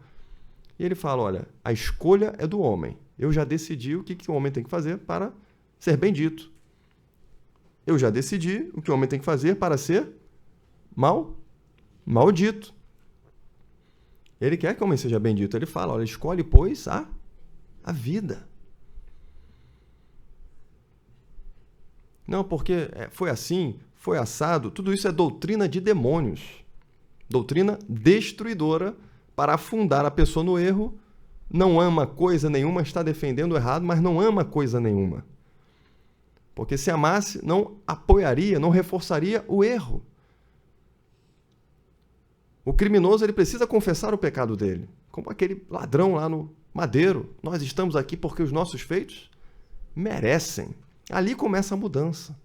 E ele fala, olha, a escolha é do homem. Eu já decidi o que o homem tem que fazer para ser bendito. Eu já decidi o que o homem tem que fazer para ser maldito. Ele quer que o homem seja bendito. Ele fala, olha, escolhe, pois, a vida. Não, porque foi assim, foi assado. Tudo isso é doutrina de demônios. Doutrina destruidora para afundar a pessoa no erro. Não ama coisa nenhuma, está defendendo o errado, mas não ama coisa nenhuma. Porque se amasse, não apoiaria, não reforçaria o erro. O criminoso ele precisa confessar o pecado dele. Como aquele ladrão lá no madeiro. Nós estamos aqui porque os nossos feitos merecem. Ali começa a mudança.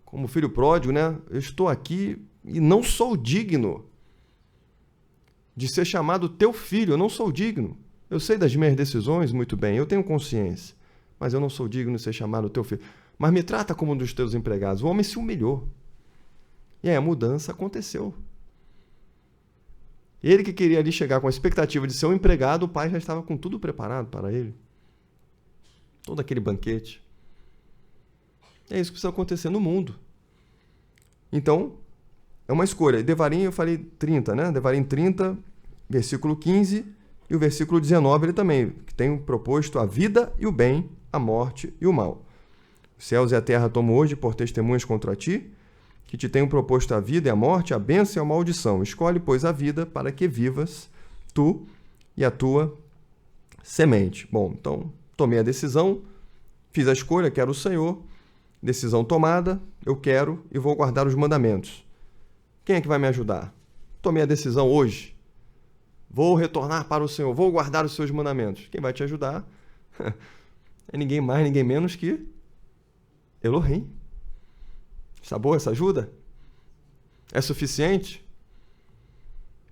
Como filho pródigo, né? Eu estou aqui e não sou digno de ser chamado teu filho. Eu não sou digno. Eu sei das minhas decisões muito bem. Eu tenho consciência. Mas eu não sou digno de ser chamado teu filho. Mas me trata como um dos teus empregados. O homem se humilhou. E aí a mudança aconteceu. Ele que queria ali chegar com a expectativa de ser um empregado, o pai já estava com tudo preparado para ele. Todo aquele banquete. É isso que precisa acontecer no mundo. Então, é uma escolha. Devarim, eu falei 30, né? Devarim 30, versículo 15 e o versículo 19, ele também, que tem proposto a vida e o bem, a morte e o mal. Os céus e a terra tomo hoje por testemunhas contra ti, que te tenho proposto a vida e a morte, a bênção e a maldição. Escolhe, pois, a vida para que vivas tu e a tua semente. Bom, então, tomei a decisão, fiz a escolha, quero o Senhor. Decisão tomada, eu quero e vou guardar os mandamentos. Quem é que vai me ajudar? Tomei a decisão hoje. Vou retornar para o Senhor, vou guardar os seus mandamentos. Quem vai te ajudar é ninguém mais, ninguém menos que Elohim. Está boa essa ajuda? É suficiente?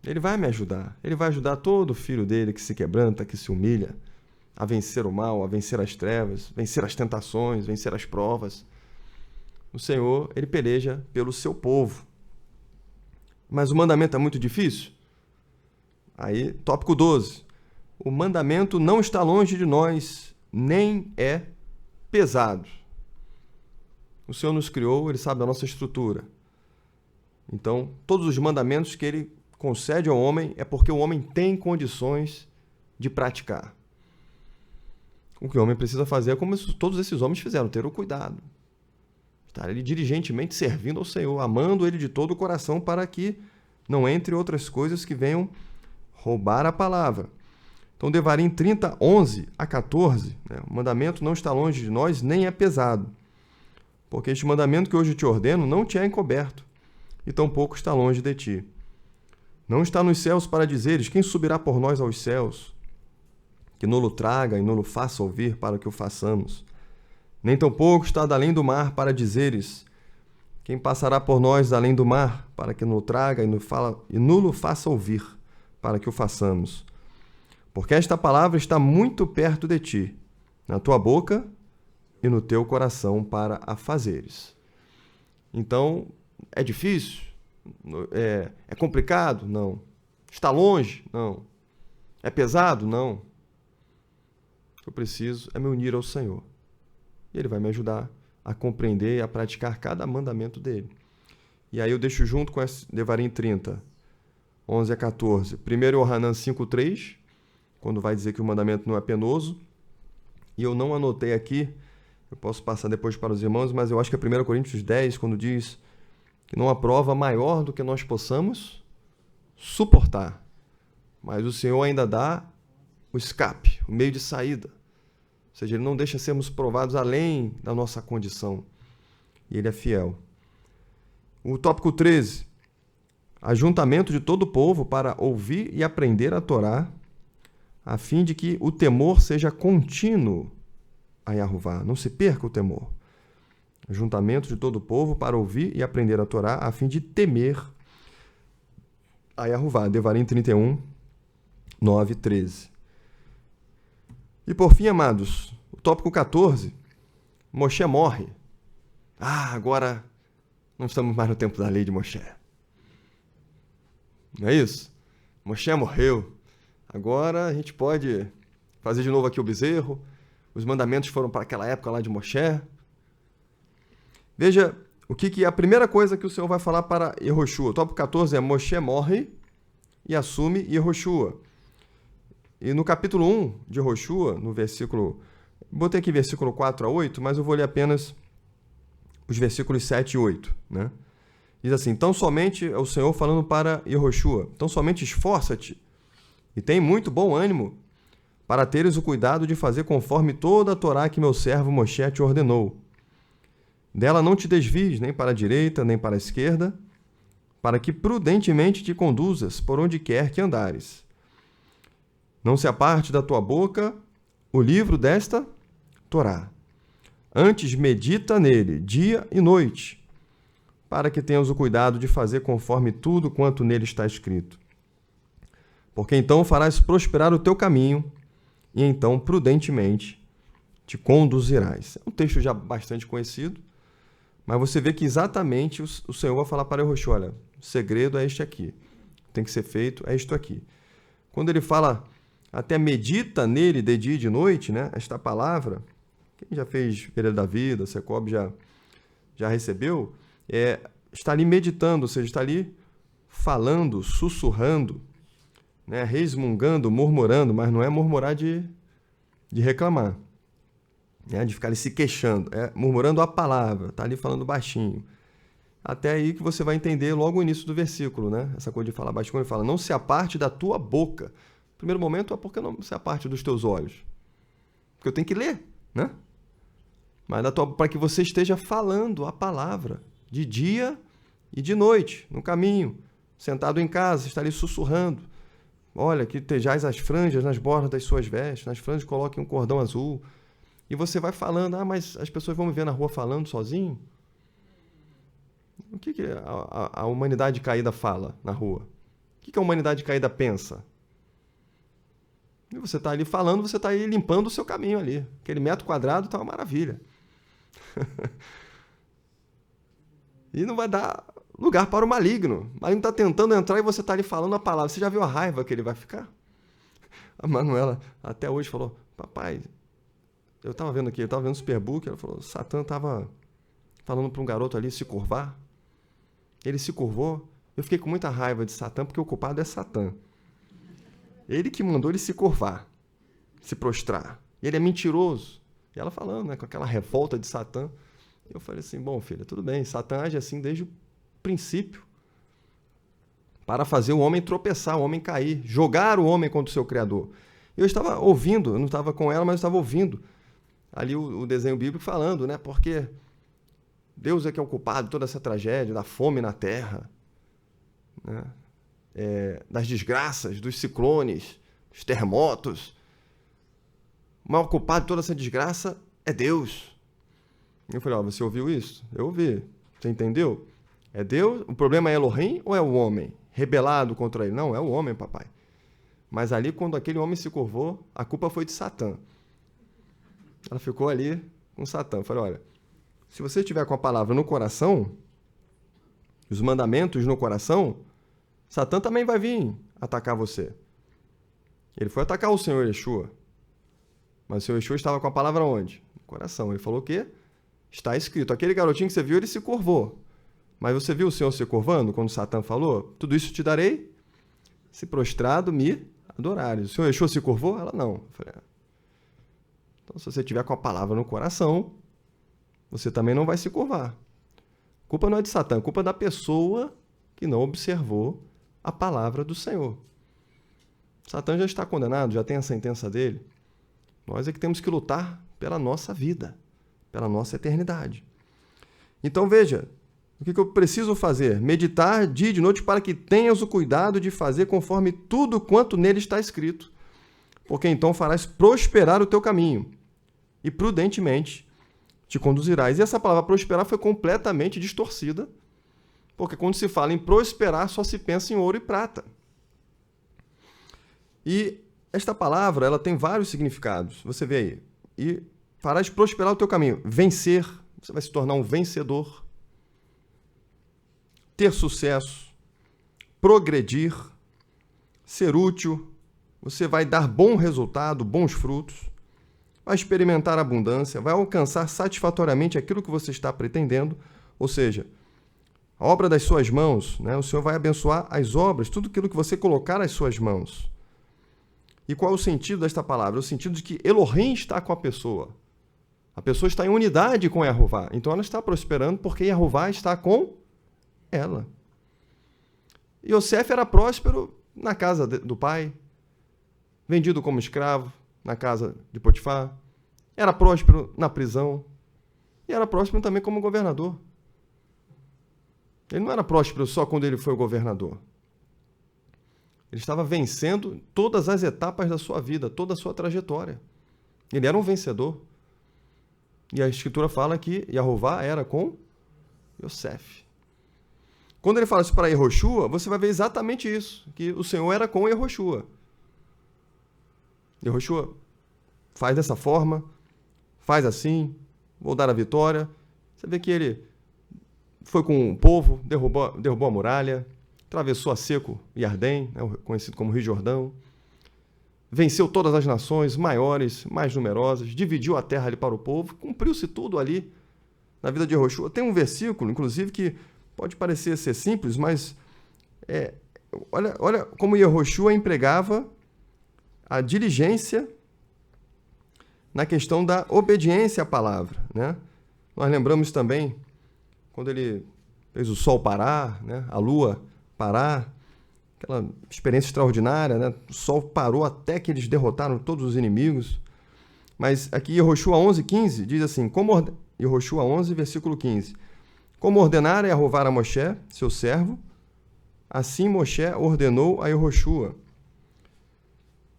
Ele vai me ajudar. Ele vai ajudar todo filho dele que se quebranta, que se humilha, a vencer o mal, a vencer as trevas, vencer as tentações, vencer as provas. O Senhor, ele peleja pelo seu povo. Mas o mandamento é muito difícil? Aí, tópico 12. O mandamento não está longe de nós, nem é pesado. O Senhor nos criou, ele sabe da nossa estrutura. Então, todos os mandamentos que ele concede ao homem é porque o homem tem condições de praticar. O que o homem precisa fazer é como todos esses homens fizeram, ter o cuidado. Estar ali diligentemente servindo ao Senhor, amando ele de todo o coração para que não entre outras coisas que venham roubar a palavra. Então, Devarim 30, 11 a 14, né? O mandamento não está longe de nós, nem é pesado. Porque este mandamento que hoje te ordeno não te é encoberto, e tampouco está longe de ti. Não está nos céus para dizeres, quem subirá por nós aos céus? Que nolo traga e nolo faça ouvir para que o façamos. Nem tampouco está além do mar para dizeres, quem passará por nós além do mar, para que nolo traga e nulo faça ouvir, para que o façamos. Porque esta palavra está muito perto de ti, na tua boca e no teu coração para a fazeres. Então, é difícil? É complicado? Não. Está longe? Não. É pesado? Não. O que eu preciso é me unir ao Senhor. E Ele vai me ajudar a compreender e a praticar cada mandamento dele. E aí eu deixo junto com esse Devarim 30, 11 a 14. Primeiro, Yohanan 5:3, quando vai dizer que o mandamento não é penoso. E eu não anotei aqui, eu posso passar depois para os irmãos, mas eu acho que é 1 Coríntios 10, quando diz que não há prova maior do que nós possamos suportar. Mas o Senhor ainda dá o escape, o meio de saída. Ou seja, Ele não deixa sermos provados além da nossa condição. E Ele é fiel. O tópico 13. Ajuntamento de todo o povo para ouvir e aprender a Torá, a fim de que o temor seja contínuo a Yahová. Não se perca o temor. Ajuntamento de todo o povo para ouvir e aprender a Torá, a fim de temer a Yahová. Devarim 31, 9 e 13. E por fim, amados, o tópico 14, Moshe morre. agora não estamos mais no tempo da lei de Moshe. Não é isso? Moshe morreu. Agora a gente pode fazer de novo aqui o bezerro. Os mandamentos foram para aquela época lá de Moshe. Veja o que é a primeira coisa que o Senhor vai falar para Yehoshua. O tópico 14 é Moshe morre e assume Yehoshua. E no capítulo 1 de Yehoshua, no versículo... Botei aqui versículo 4 a 8, mas eu vou ler apenas os versículos 7 e 8, né? Diz assim, tão somente, é o Senhor falando para Yehoshua, tão somente esforça-te e tem muito bom ânimo para teres o cuidado de fazer conforme toda a Torá que meu servo Moshe te ordenou. Dela não te desvies nem para a direita, nem para a esquerda, para que prudentemente te conduzas por onde quer que andares. Não se aparte da tua boca o livro desta Torá. Antes medita nele dia e noite, para que tenhas o cuidado de fazer conforme tudo quanto nele está escrito. Porque então farás prosperar o teu caminho, e então prudentemente te conduzirás. É um texto já bastante conhecido, mas você vê que exatamente o Senhor vai falar para Yehoshua, olha, o segredo é este aqui, tem que ser feito, é isto aqui. Quando ele fala, até medita nele de dia e de noite, né? Esta palavra, quem já fez Vereda da Vida, Secob já recebeu, está ali meditando, ou seja, está ali falando, sussurrando, né? Resmungando, murmurando, mas não é murmurar de reclamar, né? De ficar ali se queixando, murmurando a palavra, está ali falando baixinho. Até aí que você vai entender logo o início do versículo, né? Essa coisa de falar baixinho, quando ele fala, não se aparte da tua boca. No primeiro momento, por que não se aparte dos teus olhos? Porque eu tenho que ler, né? Mas para que você esteja falando a palavra de dia e de noite, no caminho, sentado em casa, está ali sussurrando. Olha, que tejais as franjas nas bordas das suas vestes, nas franjas coloquem um cordão azul. E você vai falando, mas as pessoas vão me ver na rua falando sozinho? O que a humanidade caída fala na rua? O que a humanidade caída pensa? E você está ali falando, você está aí limpando o seu caminho ali. Aquele metro quadrado está uma maravilha. E não vai dar lugar para o maligno. O maligno está tentando entrar e você está ali falando a palavra. Você já viu a raiva que ele vai ficar? A Manuela até hoje falou, papai, eu estava vendo aqui, eu estava vendo o Superbook, ela falou, Satã estava falando para um garoto ali se curvar. Ele se curvou. Eu fiquei com muita raiva de Satã, porque o culpado é Satã. Ele que mandou ele se curvar, se prostrar. E ele é mentiroso. E ela falando, né, com aquela revolta de Satã. Eu falei assim, bom, filha, tudo bem. Satã age assim desde o princípio. Para fazer o homem tropeçar, o homem cair. Jogar o homem contra o seu Criador. Eu estava ouvindo, eu não estava com ela, mas eu estava ouvindo ali o desenho bíblico falando, né, porque Deus é que é o culpado de toda essa tragédia, da fome na terra, né? Das desgraças, dos ciclones, dos terremotos. O maior culpado de toda essa desgraça é Deus. Eu falei, você ouviu isso? Eu ouvi. Você entendeu? É Deus? O problema é Elohim ou é o homem? Rebelado contra ele? Não, é o homem, papai. Mas ali, quando aquele homem se curvou, a culpa foi de Satã. Ela ficou ali com Satã. Eu falei, olha, se você estiver com a palavra no coração, os mandamentos no coração, Satã também vai vir atacar você. Ele foi atacar o Senhor Yeshua. Mas o Senhor Yeshua estava com a palavra onde? No coração. Ele falou o quê? Está escrito. Aquele garotinho que você viu, ele se curvou. Mas você viu o Senhor se curvando quando Satã falou? Tudo isso te darei, se prostrado me adorares. O Senhor Yeshua se curvou? Ela não. Eu falei, então, se você tiver com a palavra no coração, você também não vai se curvar. A culpa não é de Satã, a culpa é da pessoa que não observou a palavra do Senhor. Satã já está condenado, já tem a sentença dele. Nós é que temos que lutar pela nossa vida, pela nossa eternidade. Então veja, o que eu preciso fazer? Meditar dia e de noite para que tenhas o cuidado de fazer conforme tudo quanto nele está escrito, porque então farás prosperar o teu caminho e prudentemente te conduzirás. E essa palavra prosperar foi completamente distorcida, porque quando se fala em prosperar, só se pensa em ouro e prata. E esta palavra, ela tem vários significados. Você vê aí. E farás prosperar o teu caminho. Vencer, você vai se tornar um vencedor, ter sucesso, progredir, ser útil, você vai dar bom resultado, bons frutos, vai experimentar abundância, vai alcançar satisfatoriamente aquilo que você está pretendendo, ou seja, a obra das suas mãos, né? O Senhor vai abençoar as obras, tudo aquilo que você colocar nas suas mãos. E qual é o sentido desta palavra? O sentido de que Elohim está com a pessoa. A pessoa está em unidade com Yehová. Então ela está prosperando porque Yehová está com ela. Yosef era próspero na casa do pai, vendido como escravo na casa de Potifar, era próspero na prisão e era próspero também como governador. Ele não era próspero só quando ele foi o governador. Ele estava vencendo todas as etapas da sua vida, toda a sua trajetória. Ele era um vencedor. E a Escritura fala que Yehová era com Yosef. Quando ele fala isso para Yehoshua, você vai ver exatamente isso, que o Senhor era com Yehoshua. Yehoshua faz dessa forma, faz assim, vou dar a vitória. Você vê que ele foi com o povo, derrubou a muralha, atravessou a seco Iardém, né, conhecido como Rio Jordão, venceu todas as nações maiores, mais numerosas, dividiu a terra ali para o povo, cumpriu-se tudo ali na vida de Yehoshua. Tem um versículo, inclusive, que pode parecer ser simples, mas olha como Yehoshua empregava a diligência na questão da obediência à palavra, né? Nós lembramos também quando ele fez o sol parar, né? A lua parar, aquela experiência extraordinária, né? O sol parou até que eles derrotaram todos os inimigos. Mas aqui Yehoshua 11:15 diz assim, Yehoshua 11, versículo 15, como ordenara Yehová a Moshe, seu servo, assim Moshe ordenou a Yehoshua.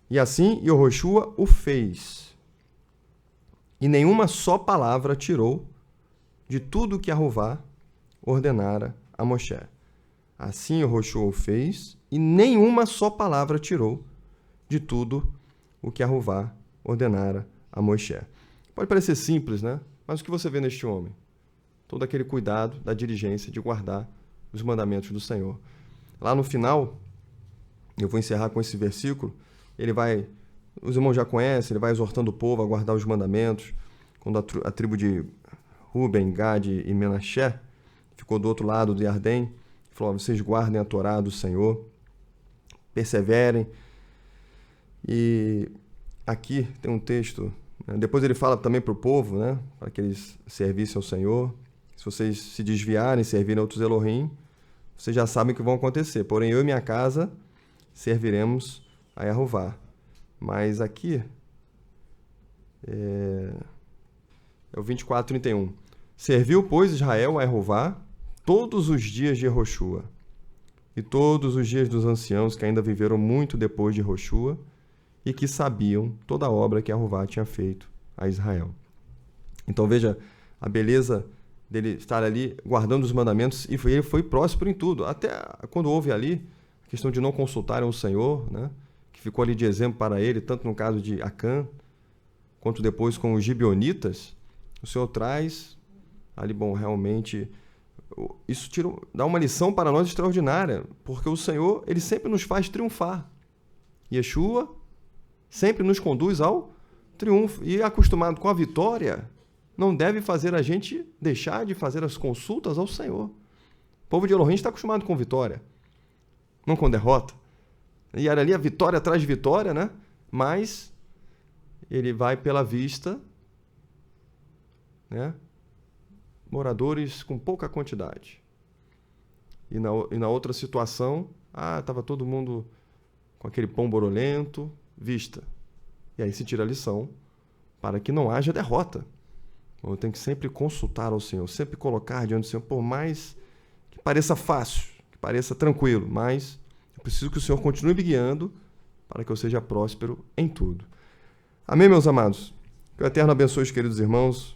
E assim Yehoshua o fez. E nenhuma só palavra tirou de tudo que Yehová ordenara a Moshe. Assim Yehoshua o fez, e nenhuma só palavra tirou de tudo o que Yehová ordenara a Moshe. Pode parecer simples, né? Mas o que você vê neste homem? Todo aquele cuidado da diligência de guardar os mandamentos do Senhor. Lá no final, eu vou encerrar com esse versículo, os irmãos já conhecem, ele vai exortando o povo a guardar os mandamentos. Quando a tribo de Ruben, Gade e Menaché ficou do outro lado do Iardém, falou, vocês guardem a Torá do Senhor, perseverem. E aqui tem um texto, né? Depois ele fala também para o povo, né? Para que eles servissem ao Senhor. Se vocês se desviarem e servirem a outros Elohim, vocês já sabem o que vai acontecer. Porém, eu e minha casa serviremos a Yehová. Mas aqui é o 24:31. Serviu, pois, Israel a Yehová todos os dias de Yehoshua e todos os dias dos anciãos que ainda viveram muito depois de Yehoshua e que sabiam toda a obra que Yehová tinha feito a Israel. Então veja a beleza dele estar ali guardando os mandamentos, e ele foi próspero em tudo. Até quando houve ali a questão de não consultarem o Senhor, né, que ficou ali de exemplo para ele, tanto no caso de Acã, quanto depois com os gibeonitas, o Senhor traz ali, realmente, isso dá uma lição para nós extraordinária, porque o Senhor, ele sempre nos faz triunfar. Yeshua sempre nos conduz ao triunfo, e acostumado com a vitória, não deve fazer a gente deixar de fazer as consultas ao Senhor. O povo de Elohim está acostumado com vitória, não com derrota. E era ali a vitória atrás de vitória, né? Mas ele vai pela vista, né? Moradores com pouca quantidade. E na outra situação, estava todo mundo com aquele pão borolento, vista. E aí se tira a lição para que não haja derrota. Eu tenho que sempre consultar ao Senhor, sempre colocar diante do Senhor, por mais que pareça fácil, que pareça tranquilo, mas eu preciso que o Senhor continue me guiando para que eu seja próspero em tudo. Amém, meus amados? Que o Eterno abençoe os queridos irmãos.